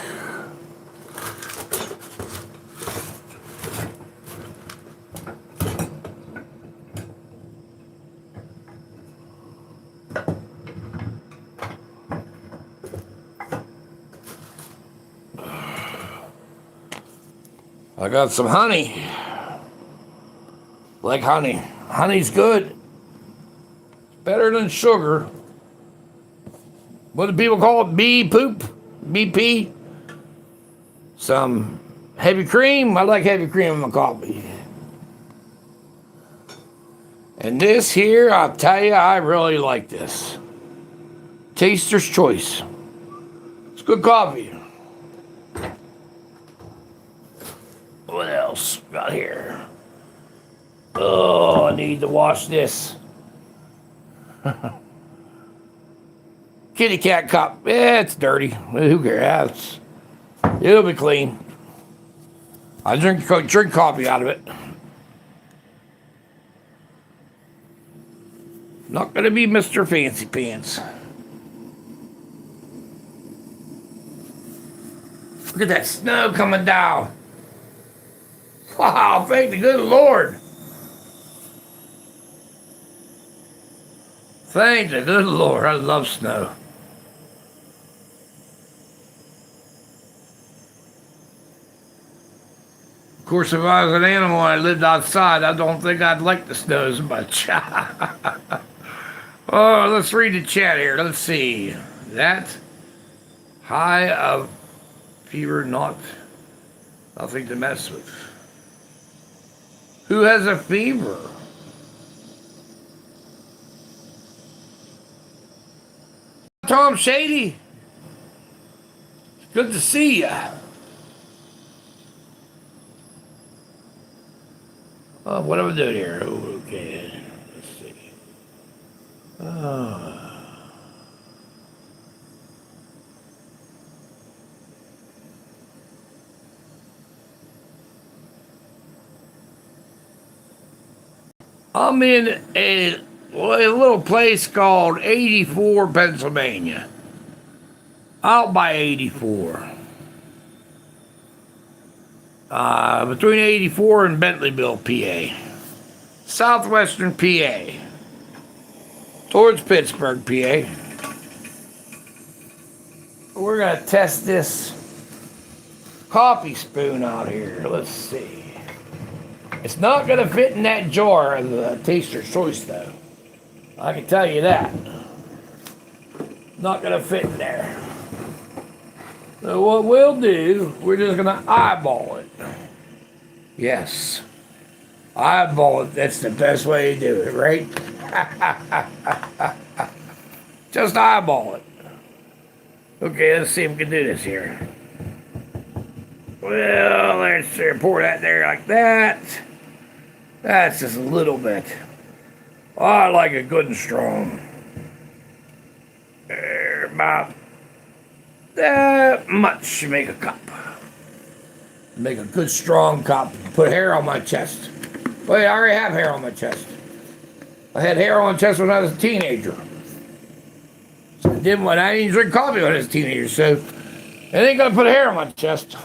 I got some honey. Like honey. Honey's good. Better than sugar. What do people call it? Bee poop? BP? Some heavy cream. I like heavy cream in my coffee. And this here, I'll tell you, I really like this. Taster's Choice. It's good coffee. What else got here? Oh, I need to wash this. Kitty cat cup. Yeah, it's dirty. Who cares? It'll be clean. I drink coffee out of it. Not gonna be Mr. Fancy Pants. Look at that snow coming down. Wow, thank the good Lord. Thank the good Lord. I love snow. Of course, if I was an animal and I lived outside, I don't think I'd like the snow as much. Oh, let's read the chat here. Let's see. That high of fever, nothing to mess with. Who has a fever? Tom Shady. Good to see you. Oh, what am I doing here? Oh, okay. Let's see. I'm in a little place called 84, Pennsylvania. Out by 84. Between 84 and Bentleyville, PA. Southwestern PA. towards Pittsburgh, PA. We're going to test this coffee spoon out here. Let's see. It's not going to fit in that jar of the Taster's Choice, though. I can tell you that. Not going to fit in there. So what we'll do, we're just going to eyeball it. Yes. Eyeball it. That's the best way to do it, right? Just eyeball it. Okay, let's see if we can do this here. Well, let's pour that there like that. That's just a little bit. Oh, I like it good and strong. About that much to make a cup. Make a good strong cup. Put hair on my chest. Wait, I already have hair on my chest. I had hair on my chest when I was a teenager. So I didn't drink coffee when I was a teenager, so it ain't gonna put hair on my chest.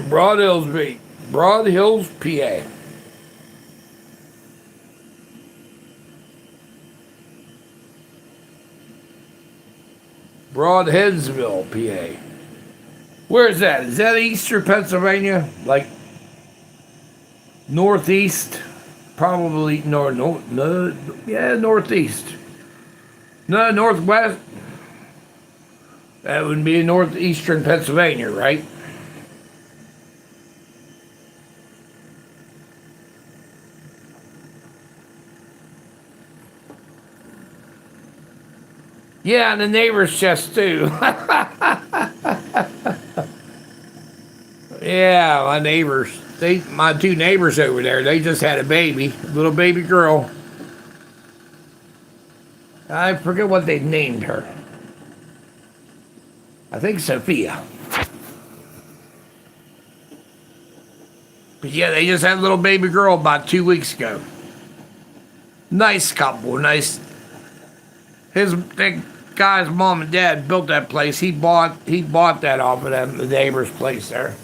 Broad Hills, PA. Broadheadsville, PA. Where is that? Is that eastern Pennsylvania? Like northeast? Probably no, yeah, northeast. No, northwest. That would be northeastern Pennsylvania, right? Yeah, and the neighbor's chest too. Yeah, my neighbors. My two neighbors over there, they just had a baby, little baby girl. I forget what they named her. I think Sophia. But yeah, they just had a little baby girl about 2 weeks ago. Nice couple, nice. That guy's mom and dad built that place. He bought that off of them, the neighbor's place there.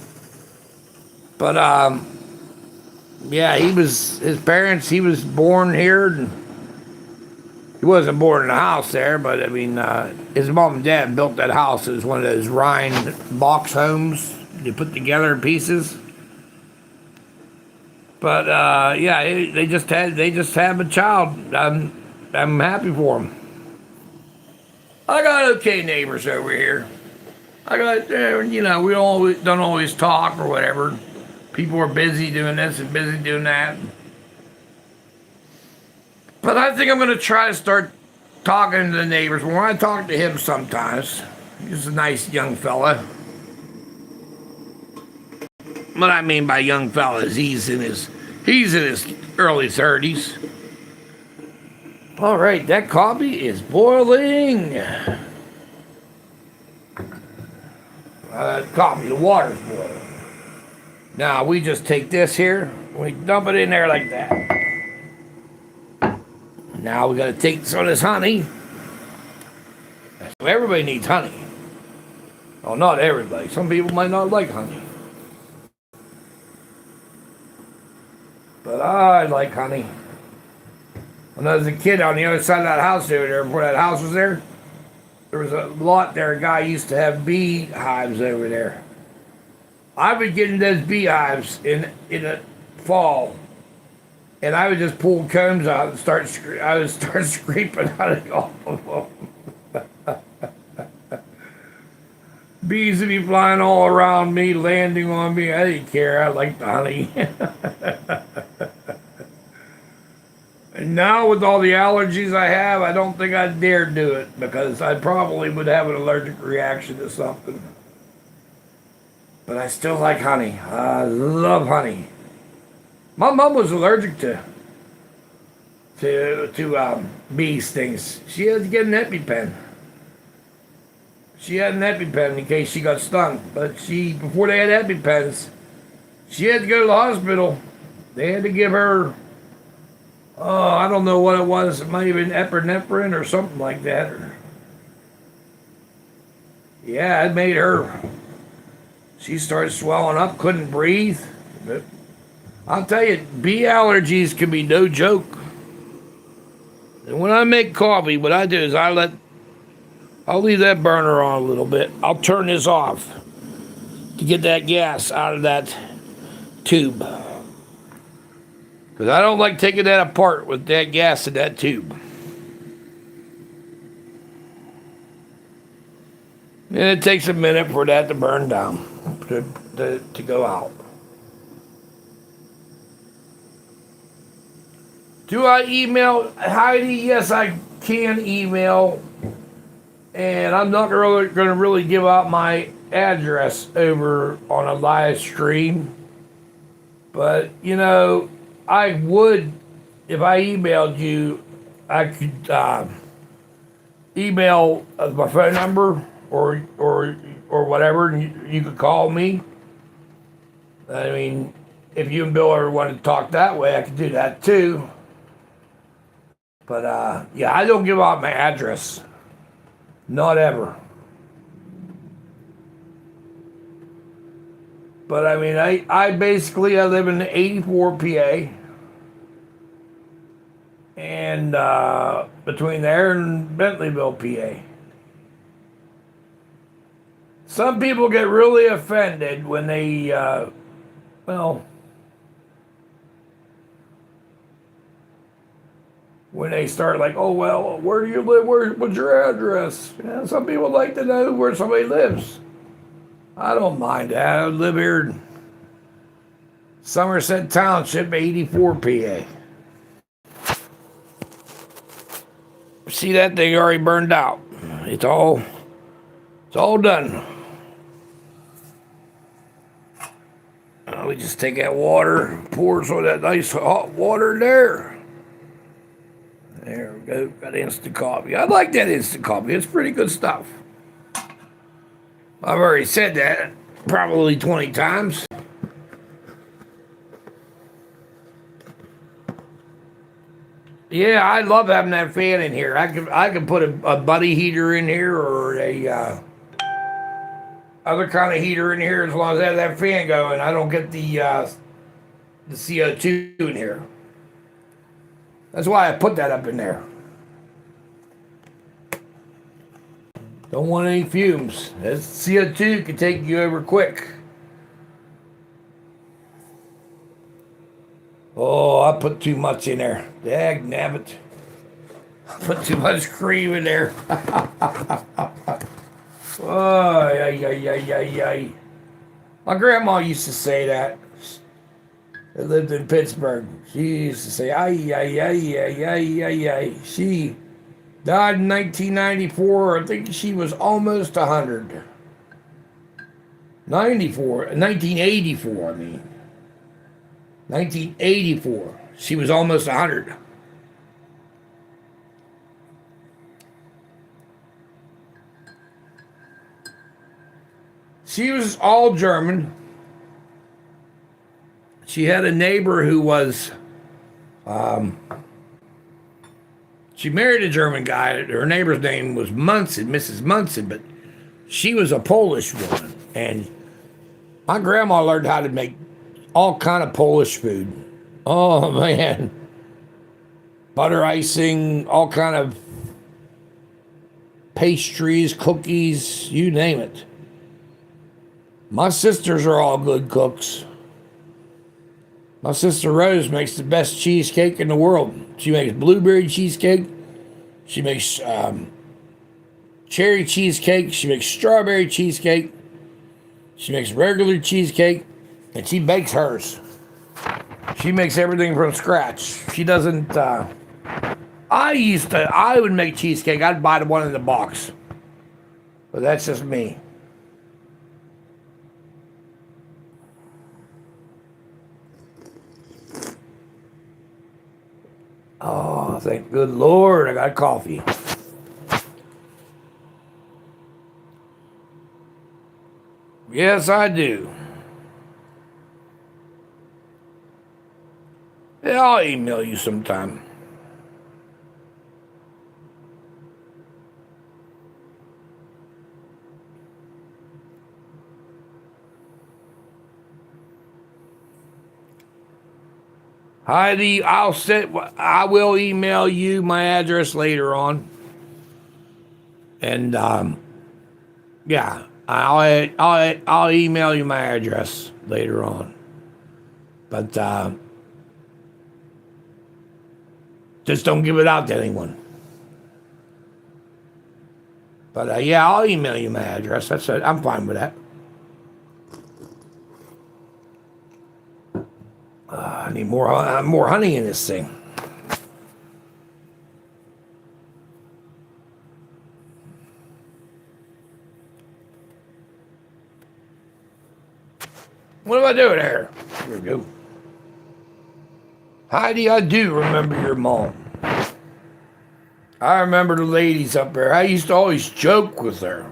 But yeah, he was born here. And he wasn't born in a house there, but I mean, his mom and dad built that house. It was one of those Rhine box homes you put together in pieces. But yeah, they just have a child. I'm happy for them. I got okay neighbors over here. I got, we don't always talk or whatever. People are busy doing this and busy doing that. But I think I'm going to try to start talking to the neighbors. When I talk to him sometimes, he's a nice young fella. What I mean by young fella is he's in his early 30s. All right, that coffee is boiling. The water's boiling. Now we just take this here, we dump it in there like that. Now we gotta take some of this honey. Everybody needs honey. Oh, not everybody. Some people might not like honey. But I like honey. When I was a kid on the other side of that house over there, before that house was there was a lot there. A guy used to have beehives over there. I would get in those beehives in the fall, and I would just pull combs out and start scraping out of all of them. Bees would be flying all around me, landing on me. I didn't care. I liked the honey. And now with all the allergies I have, I don't think I'd dare do it because I probably would have an allergic reaction to something. But I still like honey. I love honey. My mom was allergic to bee stings. She had to get an EpiPen. She had an EpiPen in case she got stung. But before they had EpiPens, she had to go to the hospital. They had to give her Oh, I don't know what it was. It might have been epinephrine or something like that. Yeah, it made her. She started swelling up, couldn't breathe. But I'll tell you, bee allergies can be no joke. And when I make coffee, what I do is I'll leave that burner on a little bit. I'll turn this off to get that gas out of that tube. Because I don't like taking that apart with that gas in that tube. And it takes a minute for that to burn down, to go out. Do I email Heidi? Yes, I can email. And I'm not really going to really give out my address over on a live stream. But, you know, I would, if I emailed you, I could email my phone number or whatever, and you could call me. I mean, if you and Bill ever want to talk that way, I could do that too. But yeah, I don't give out my address. Not ever. But I mean, I basically I live in 84 PA, and between there and Bentleyville, PA. Some people get really offended when they, well, when they start like, oh well, where do you live? What's your address? Yeah, some people like to know where somebody lives. I don't mind that. I live here in Somerset Township, 84 PA. See that thing already burned out. It's all done. We just take that water, pour some of that nice hot water in there. There we go. Got instant coffee. I like that instant coffee. It's pretty good stuff. I've already said that probably 20 times. Yeah, I love having that fan in here. I could put a buddy heater in here or a other kind of heater in here as long as I have that fan going. I don't get the CO2 in here. That's why I put that up in there. Don't want any fumes. That CO2 can take you over quick. Oh, I put too much in there. Dag nabbit. I put too much cream in there. Oh, ay. My grandma used to say that. They lived in Pittsburgh. She used to say, ay. She died in 1994. I think she was almost 100. 1984, I mean. 1984. She was almost 100. She was all German. She had a neighbor who was, she married a German guy. Her neighbor's name was Munson, Mrs. Munson, but she was a Polish woman. And my grandma learned how to make all kind of Polish food. Oh, man. Butter icing, all kind of pastries, cookies, you name it. My sisters are all good cooks. My sister Rose makes the best cheesecake in the world. She makes blueberry cheesecake. She makes cherry cheesecake. She makes strawberry cheesecake. She makes regular cheesecake. And she bakes hers. She makes everything from scratch. She doesn't, I would make cheesecake. I'd buy the one in the box. But that's just me. Oh, thank good Lord, I got coffee. Yes, I do. Yeah, Yeah, I'll email you sometime. Heidi, I will email you my address later on. And yeah, I'll email you my address later on. But just don't give it out to anyone. But yeah, I'll email you my address. That's it. I'm fine with that. I need more honey in this thing. What am I doing here? Here we go. Heidi, I do remember your mom. I remember the ladies up there. I used to always joke with her.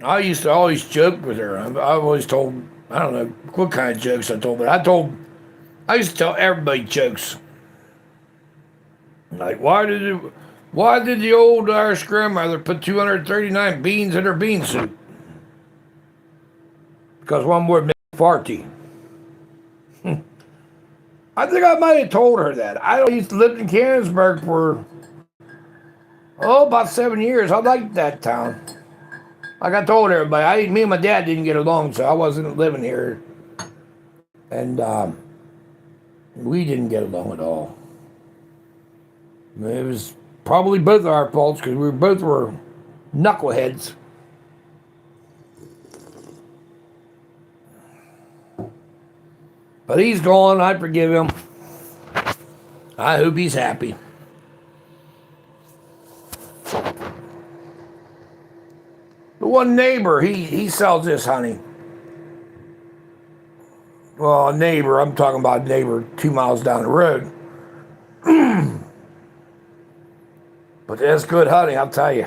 I used always told, I don't know what kind of jokes I told, but I used to tell everybody jokes. Like, why did the old Irish grandmother put 239 beans in her bean soup? Because one word made farty. I think I might have told her that. I used to live in Canonsburg for, about 7 years. I liked that town. Like I told everybody, me and my dad didn't get along, so I wasn't living here. And we didn't get along at all. It was probably both our faults because we both were knuckleheads. But he's gone. I forgive him. I hope he's happy. The one neighbor, he sells this honey. Well, a neighbor, I'm talking about a neighbor 2 miles down the road. But that's good honey, I'll tell you.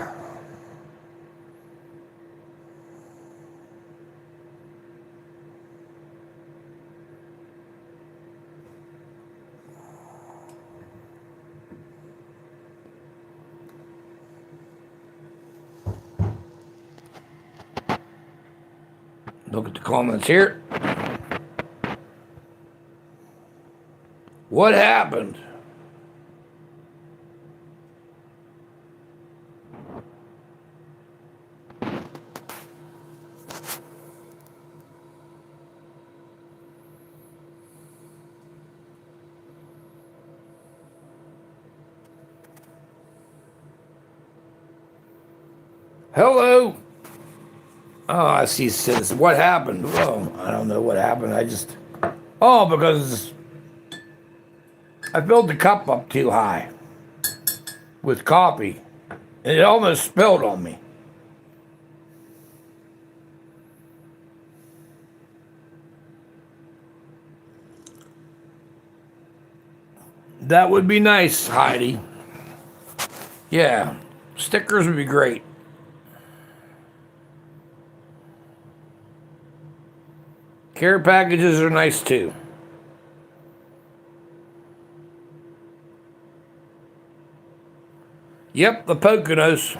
Look at the comments here. What happened? Hello. Oh, I see. Says what happened? Oh, I don't know what happened. Because I filled the cup up too high with coffee, and it almost spilled on me. That would be nice, Heidi. Yeah, stickers would be great. Care packages are nice too. Yep, the Poconos.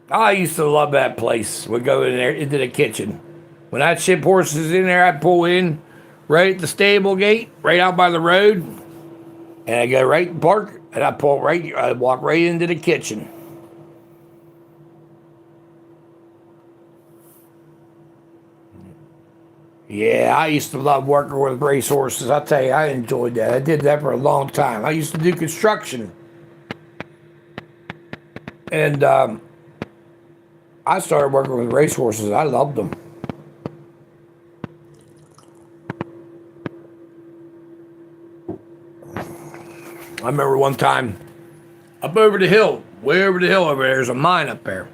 I used to love that place. We'd go in there into the kitchen. When I'd ship horses in there, I'd pull in right at the stable gate, right out by the road, and I'd go right and park, and I'd walk right into the kitchen. Yeah, I used to love working with racehorses. I'll tell you, I enjoyed that. I did that for a long time. I used to do construction. And I started working with racehorses. I loved them. I remember one time up over the hill, way over the hill over there's a mine up there.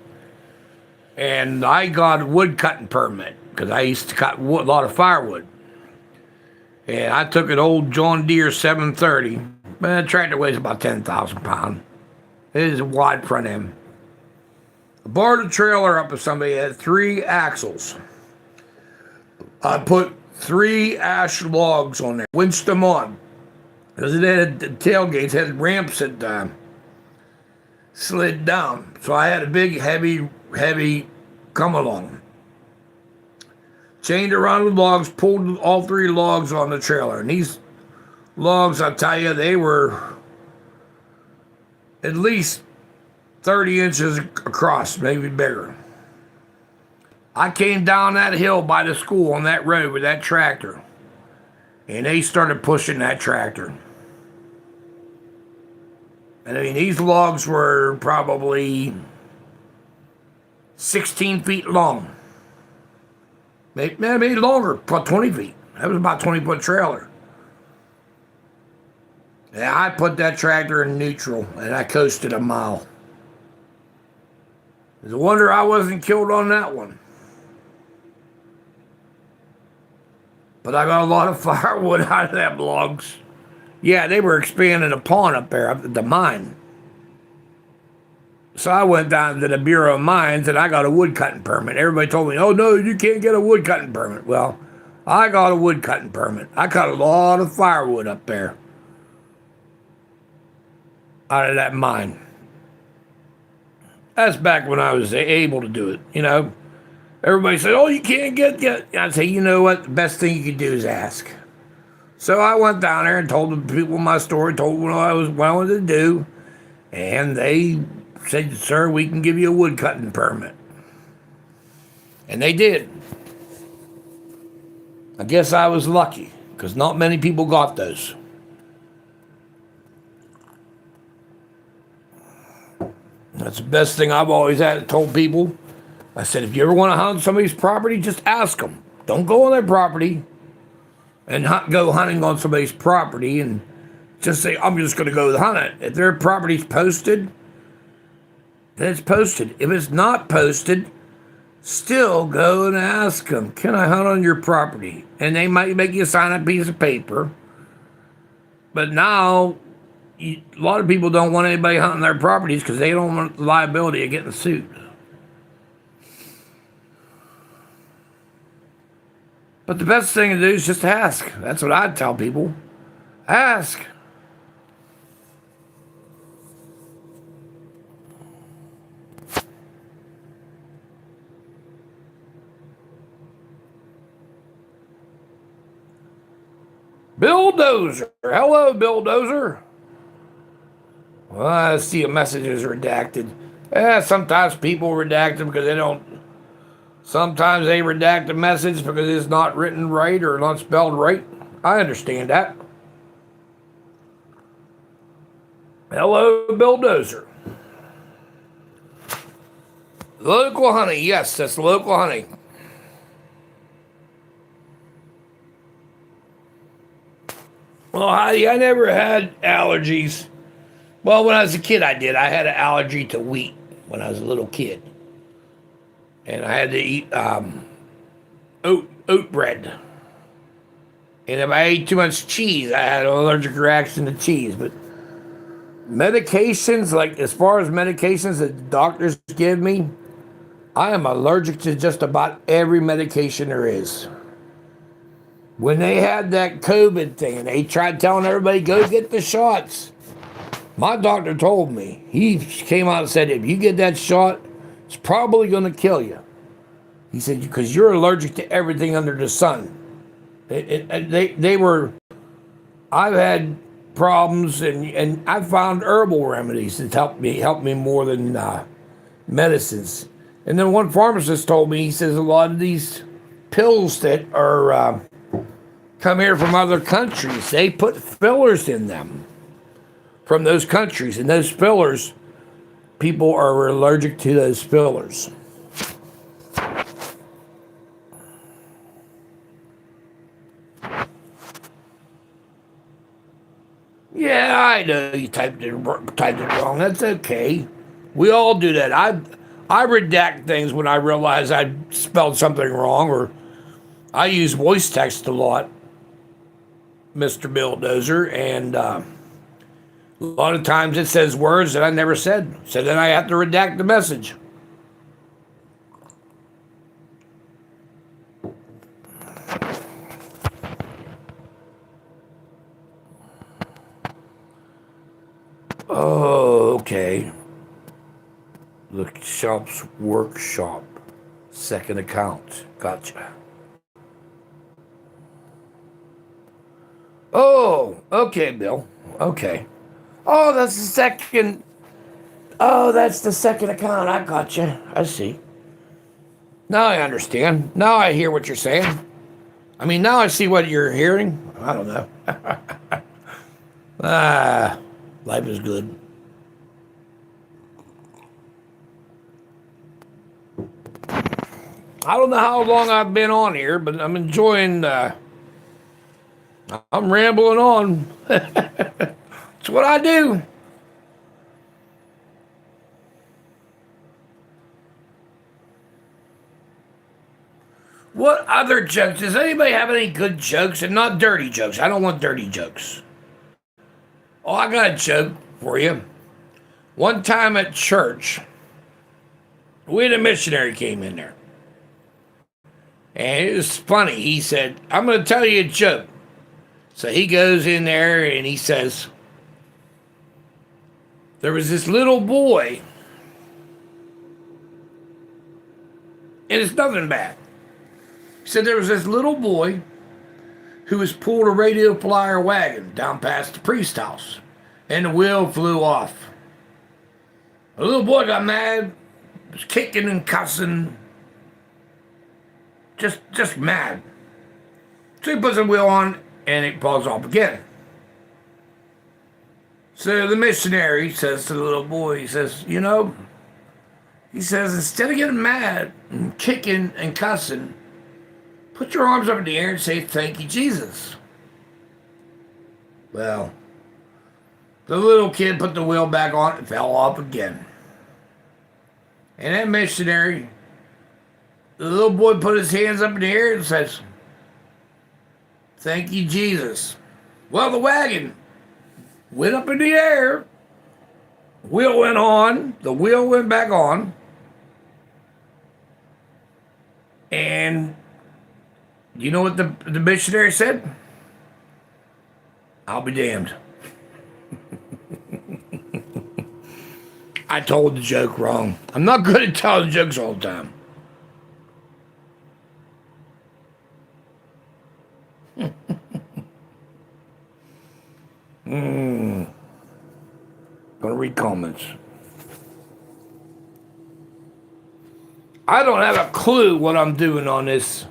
And I got a wood cutting permit because I used to cut wood, a lot of firewood. And I took an old John Deere 730. The tractor weighs about 10,000 pounds. It is a wide front end. I borrowed a trailer up with somebody that had 3 axles. I put 3 ash logs on there, winched them on. Because it had the tailgates, had ramps that slid down. So I had a big, heavy come along. Chained around the logs, pulled all 3 logs on the trailer. And these logs, I'll tell you, they were at least 30 inches across, maybe bigger. I came down that hill by the school on that road with that tractor. And they started pushing that tractor. And I mean, these logs were probably 16 feet long. Maybe longer, about 20 feet. That was about a 20-foot trailer. And I put that tractor in neutral, and I coasted a mile. It's a wonder I wasn't killed on that one. But I got a lot of firewood out of them logs. Yeah, they were expanding a pond up there at the mine. So I went down to the Bureau of Mines and I got a wood cutting permit. Everybody told me, oh no, you can't get a wood cutting permit. Well, I got a wood cutting permit. I cut a lot of firewood up there out of that mine. That's back when I was able to do it, you know. Everybody said, oh, you can't get. I'd say, you know what? The best thing you could do is ask. So I went down there and told the people my story, told them what I wanted to do. And they said, sir, we can give you a wood cutting permit. And they did. I guess I was lucky, because not many people got those. That's the best thing I've always told people. I said, if you ever want to hunt somebody's property, just ask them. Don't go on their property and go hunting on somebody's property and just say, I'm just going to go hunt it. If their property's posted, then it's posted. If it's not posted, still go and ask them, can I hunt on your property? And they might make you sign a piece of paper. But now, a lot of people don't want anybody hunting their properties because they don't want the liability of getting sued. But the best thing to do is just ask. That's what I'd tell people. Ask. Bulldozer. Hello, Bulldozer. Well, I see a message is redacted. Sometimes people redact them because they don't. Sometimes they redact a message because it's not written right or not spelled right. I understand that. Hello, Bulldozer. Local honey. Yes, that's local honey. Well, I never had allergies. Well, when I was a kid, I did. I had an allergy to wheat when I was a little kid. And I had to eat oat bread. And if I ate too much cheese, I had an allergic reaction to cheese. But medications, like as far as medications that doctors give me, I am allergic to just about every medication there is. When they had that COVID thing and they tried telling everybody, go get the shots, my doctor told me, he came out and said, if you get that shot, it's probably going to kill you. He said, because you're allergic to everything under the sun. I've had problems and I found herbal remedies that helped me more than medicines. And then one pharmacist told me, he says, a lot of these pills that are come here from other countries, they put fillers in them from those countries. And those fillers, people are allergic to those fillers. Yeah, I know you typed it wrong. That's okay. We all do that. I redact things when I realize I spelled something wrong, or I use voice text a lot, Mr. Bulldozer, and a lot of times it says words that I never said. So then I have to redact the message. Okay. The shop's workshop. Second account. Gotcha. Oh, okay, Bill. Okay. Oh, that's the second. Oh, that's the second account. I gotcha. I see. Now I understand. Now I hear what you're saying. I mean, now I see what you're hearing. I don't know. Life is good. I don't know how long I've been on here, but I'm enjoying. I'm rambling on. It's what I do. What other jokes? Does anybody have any good jokes? And not dirty jokes. I don't want dirty jokes. Oh, I got a joke for you. One time at church, we had a missionary came in there. And it was funny. He said, I'm going to tell you a joke. So he goes in there and he says, there was this little boy, and it's nothing bad. He said there was this little boy who was pulled a radio flyer wagon down past the priest's house, and the wheel flew off. The little boy got mad, was kicking and cussing, just mad. So he puts the wheel on, and it falls off again. So the missionary says to the little boy, he says, he says, instead of getting mad and kicking and cussing, put your arms up in the air and say, thank you, Jesus. Well, the little kid put the wheel back on and fell off again. And that missionary, the little boy put his hands up in the air and says, thank you, Jesus. Well, the wagon went up in the air, wheel went on, the wheel went back on, and you know what the missionary said? I'll be damned. I told the joke wrong. I'm not good at telling jokes all the time. Gonna read comments. I don't have a clue what I'm doing on this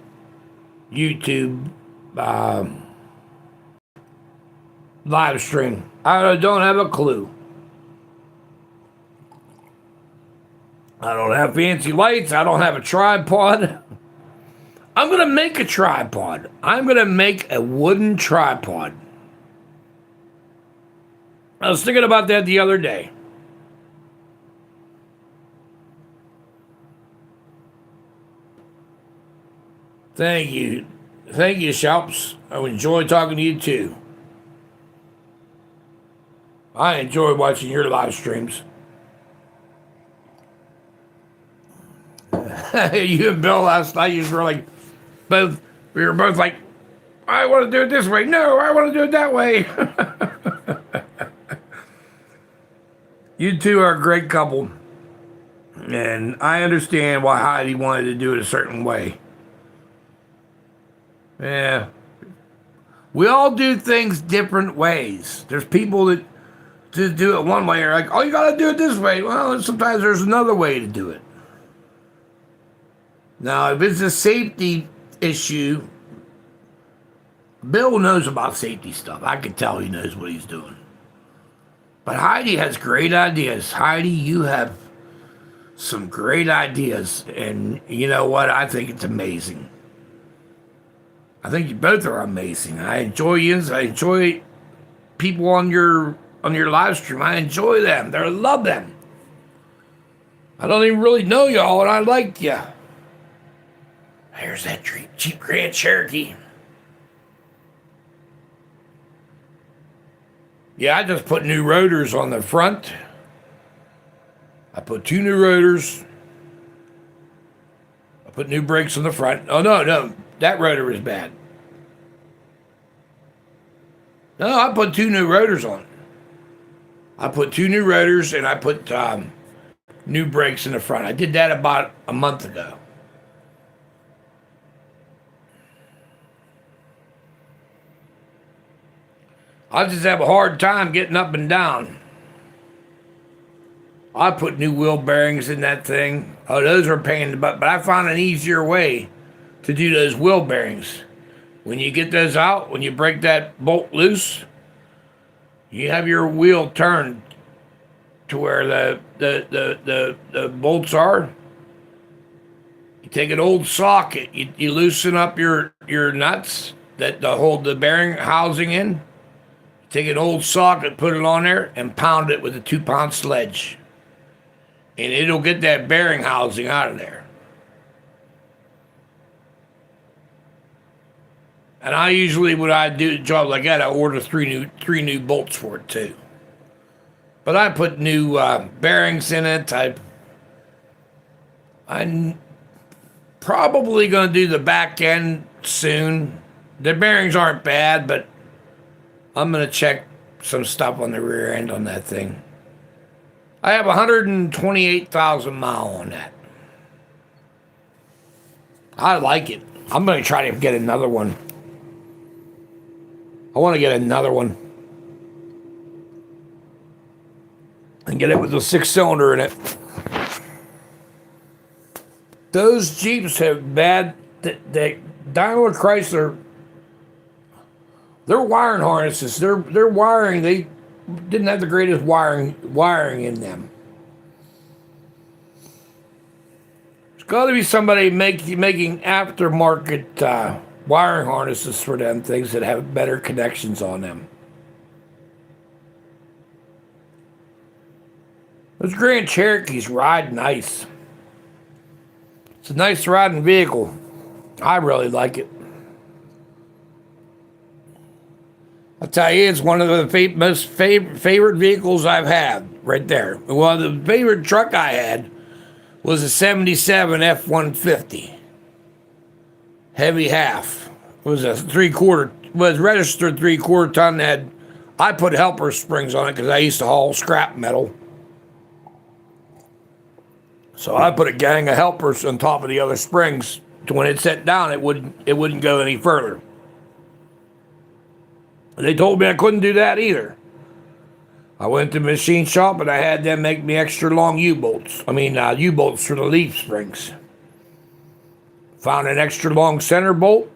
YouTube live stream. I don't have a clue. I don't have fancy lights. I don't have a tripod. I'm going to make a tripod. I'm going to make a wooden tripod. I was thinking about that the other day. Thank you. Thank you, Shops. I enjoy talking to you too. I enjoy watching your live streams. You and Bill last night, we were both like, I want to do it this way. No, I want to do it that way. You two are a great couple. And I understand why Heidi wanted to do it a certain way. Yeah. We all do things different ways. There's people that just do it one way, or like, oh, you got to do it this way. Well, sometimes there's another way to do it. Now, if it's a safety issue, Bill knows about safety stuff. I can tell he knows what he's doing. But Heidi has great ideas. Heidi, you have some great ideas. And you know what? I think it's amazing. I think you both are amazing. I enjoy you. I enjoy people on your live stream. I enjoy them. I love them. I don't even really know y'all, and I like you. There's that cheap Grand Cherokee. Yeah, I just put new rotors on the front. I put 2 new rotors. I put new brakes on the front. Oh, no. That rotor is bad. No, I put 2 new rotors on. I put two new rotors and I put new brakes in the front. I did that about a month ago. I just have a hard time getting up and down. I put new wheel bearings in that thing. Oh, those are a pain in the butt, but I found an easier way to do those wheel bearings. When you get those out, when you break that bolt loose, you have your wheel turned to where the bolts are. You take an old socket, you loosen up your nuts that hold the bearing housing in. Take an old socket, put it on there, and pound it with a 2-pound sledge. And it'll get that bearing housing out of there. And I usually, when I do jobs like that, I order three new bolts for it too. But I put new bearings in it. I'm probably going to do the back end soon. The bearings aren't bad, but I'm going to check some stuff on the rear end on that thing. I have 128,000 miles on that. I like it. I'm going to try to get another one. I want to get another one. And get it with a 6-cylinder in it. Those Jeeps have bad... The Daimler Chrysler... Their wiring harnesses, their wiring, they didn't have the greatest wiring in them. There's got to be somebody making aftermarket wiring harnesses for them things that have better connections on them. Those Grand Cherokees ride nice. It's a nice riding vehicle. I really like it. I'll tell you, it's one of the most favorite vehicles I've had right there. Well, the favorite truck I had was a 77 F-150. Heavy half. It was a 3/4, was registered 3/4 ton. I put helper springs on it because I used to haul scrap metal. So I put a gang of helpers on top of the other springs. So when it set down, it wouldn't go any further. They told me I couldn't do that either. I went to the machine shop and I had them make me extra long U-bolts. U-bolts for the leaf springs. Found an extra long center bolt,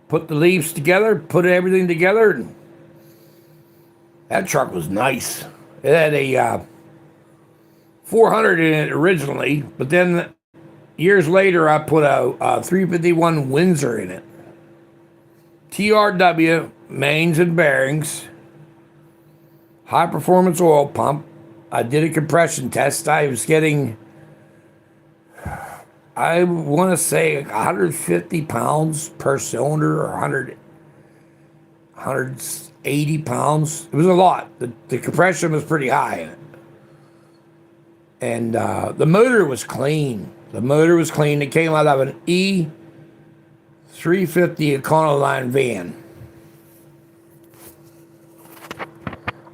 put the leaves together, put everything together, and that truck was nice. It had a 400 in it originally, but then years later I put a 351 Windsor in it. TRW, mains and bearings, high performance oil pump. I did a compression test. I was getting, I want to say 150 pounds per cylinder, or 180 pounds. It was a lot. The compression was pretty high in it. And the motor was clean. It came out of an E350 Econoline van.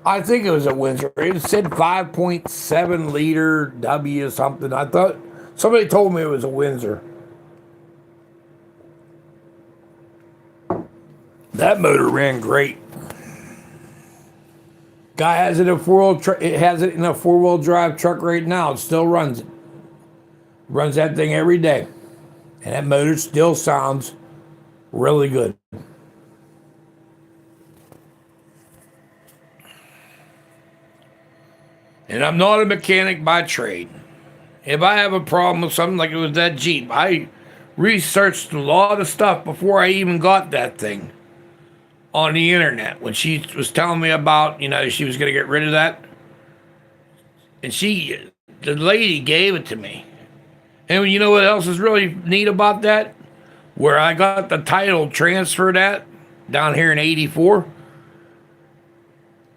I think it was a Windsor. It said 5.7 liter W something. I thought somebody told me it was a Windsor. That motor ran great. Guy has it in a four-wheel drive truck right now. It still runs it. Runs that thing every day. And that motor still sounds really good. And I'm not a mechanic by trade. If I have a problem with something like it was that Jeep, I researched a lot of stuff before I even got that thing on the internet. When she was telling me about, she was going to get rid of that. And the lady gave it to me. And you know what else is really neat about that? Where I got the title transferred at, down here in 84,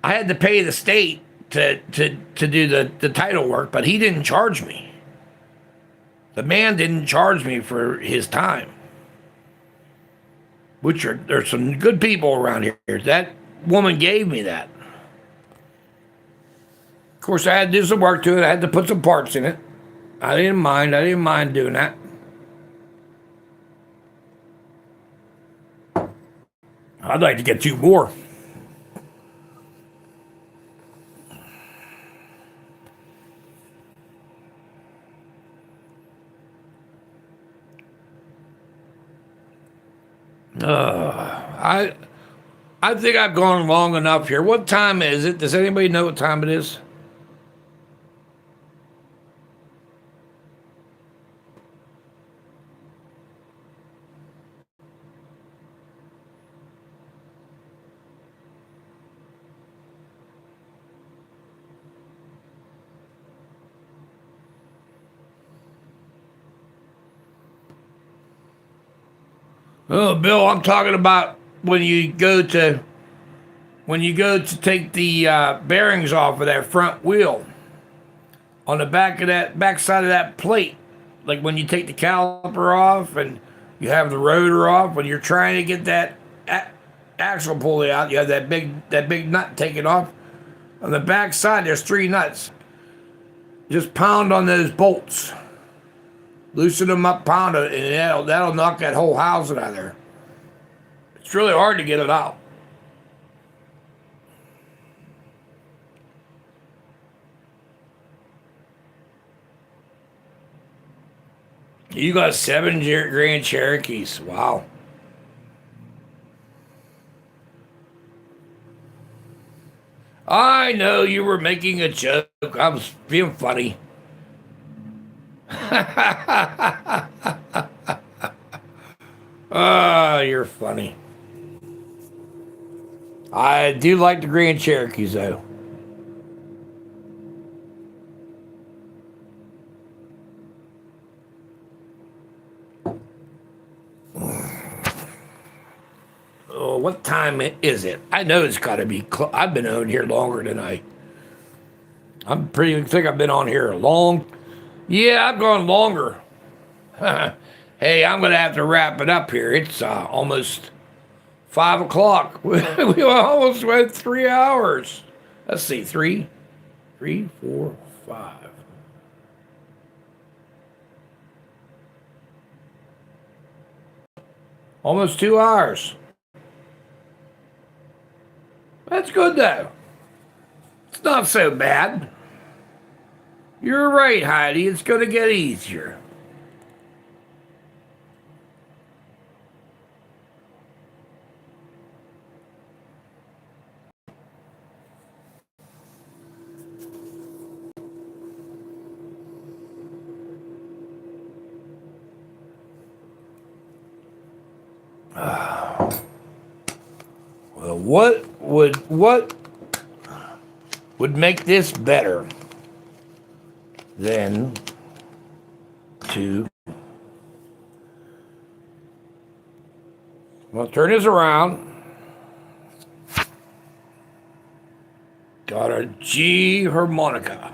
I had to pay the state to do the title work, but he didn't charge me. The man didn't charge me for his time. There's some good people around here. That woman gave me that. Of course, I had to do some work to it. I had to put some parts in it. I didn't mind. I didn't mind doing that. I'd like to get two more. I I think I've gone long enough here. What time is it? Does anybody know what time it is? Oh, Bill, I'm talking about when you go to take the bearings off of that front wheel on the back of that back side of that plate, like when you take the caliper off and you have the rotor off. When you're trying to get that axle pulley out, you have that big nut taken off. On the back side, there's three nuts. Just pound on those bolts, loosen them up, pound it, and that'll knock that whole housing out of there. It's really hard to get it out. You got seven Grand Cherokees. Wow. I know you were making a joke. I was being funny. Ah, you're funny. I do like the Grand Cherokees, though. Oh, what time is it? I know it's got to be. I've been on here longer than I'm pretty think I've been on here a long. Yeah, I've gone longer. Hey, I'm gonna have to wrap it up here. It's almost 5 o'clock. We almost went 3 hours. Let's see, three, four, five. Almost 2 hours. That's good though. It's not so bad. You're right, Heidi. It's gonna get easier. Well, what would make this better than to turn this around. Got a G harmonica.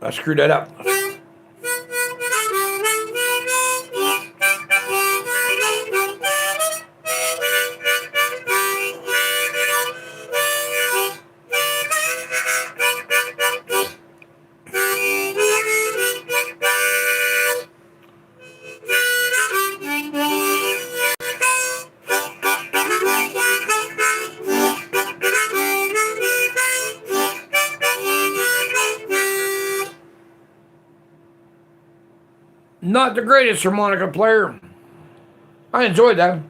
I screwed that up. Not the greatest harmonica player. I enjoyed that.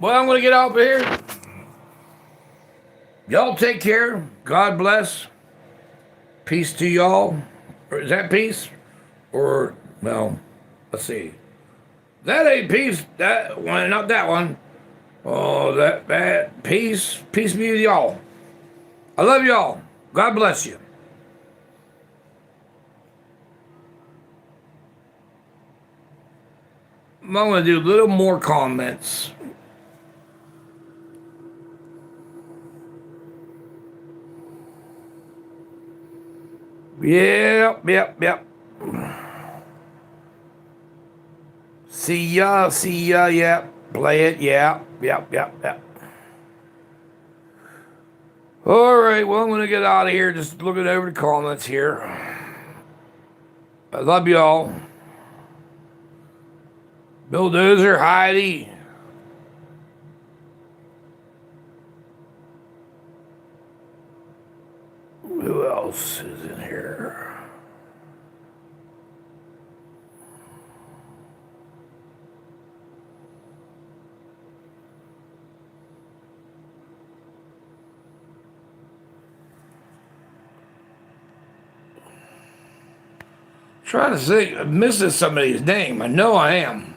Well, I'm going to get off of here. Y'all take care. God bless. Peace to y'all. Or is that peace? Or, well, let's see. That ain't peace. That one, not that one. Oh, that peace. Peace be with y'all. I love y'all. God bless you. I'm going to do a little more comments. Yep. See ya, yep. Play it, yep. All right, well, I'm going to get out of here. Just looking over the comments here. I love y'all. Bulldozer, Heidi. Who else is in here? Trying to think, I'm missing somebody's name. I know I am.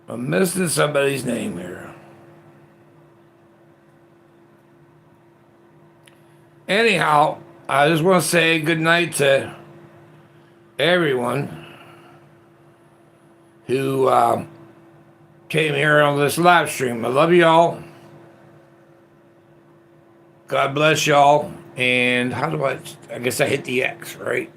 I'm missing somebody's name here. Anyhow, I just want to say good night to everyone who came here on this live stream. I love y'all. God bless y'all. And how do I guess I hit the X, right?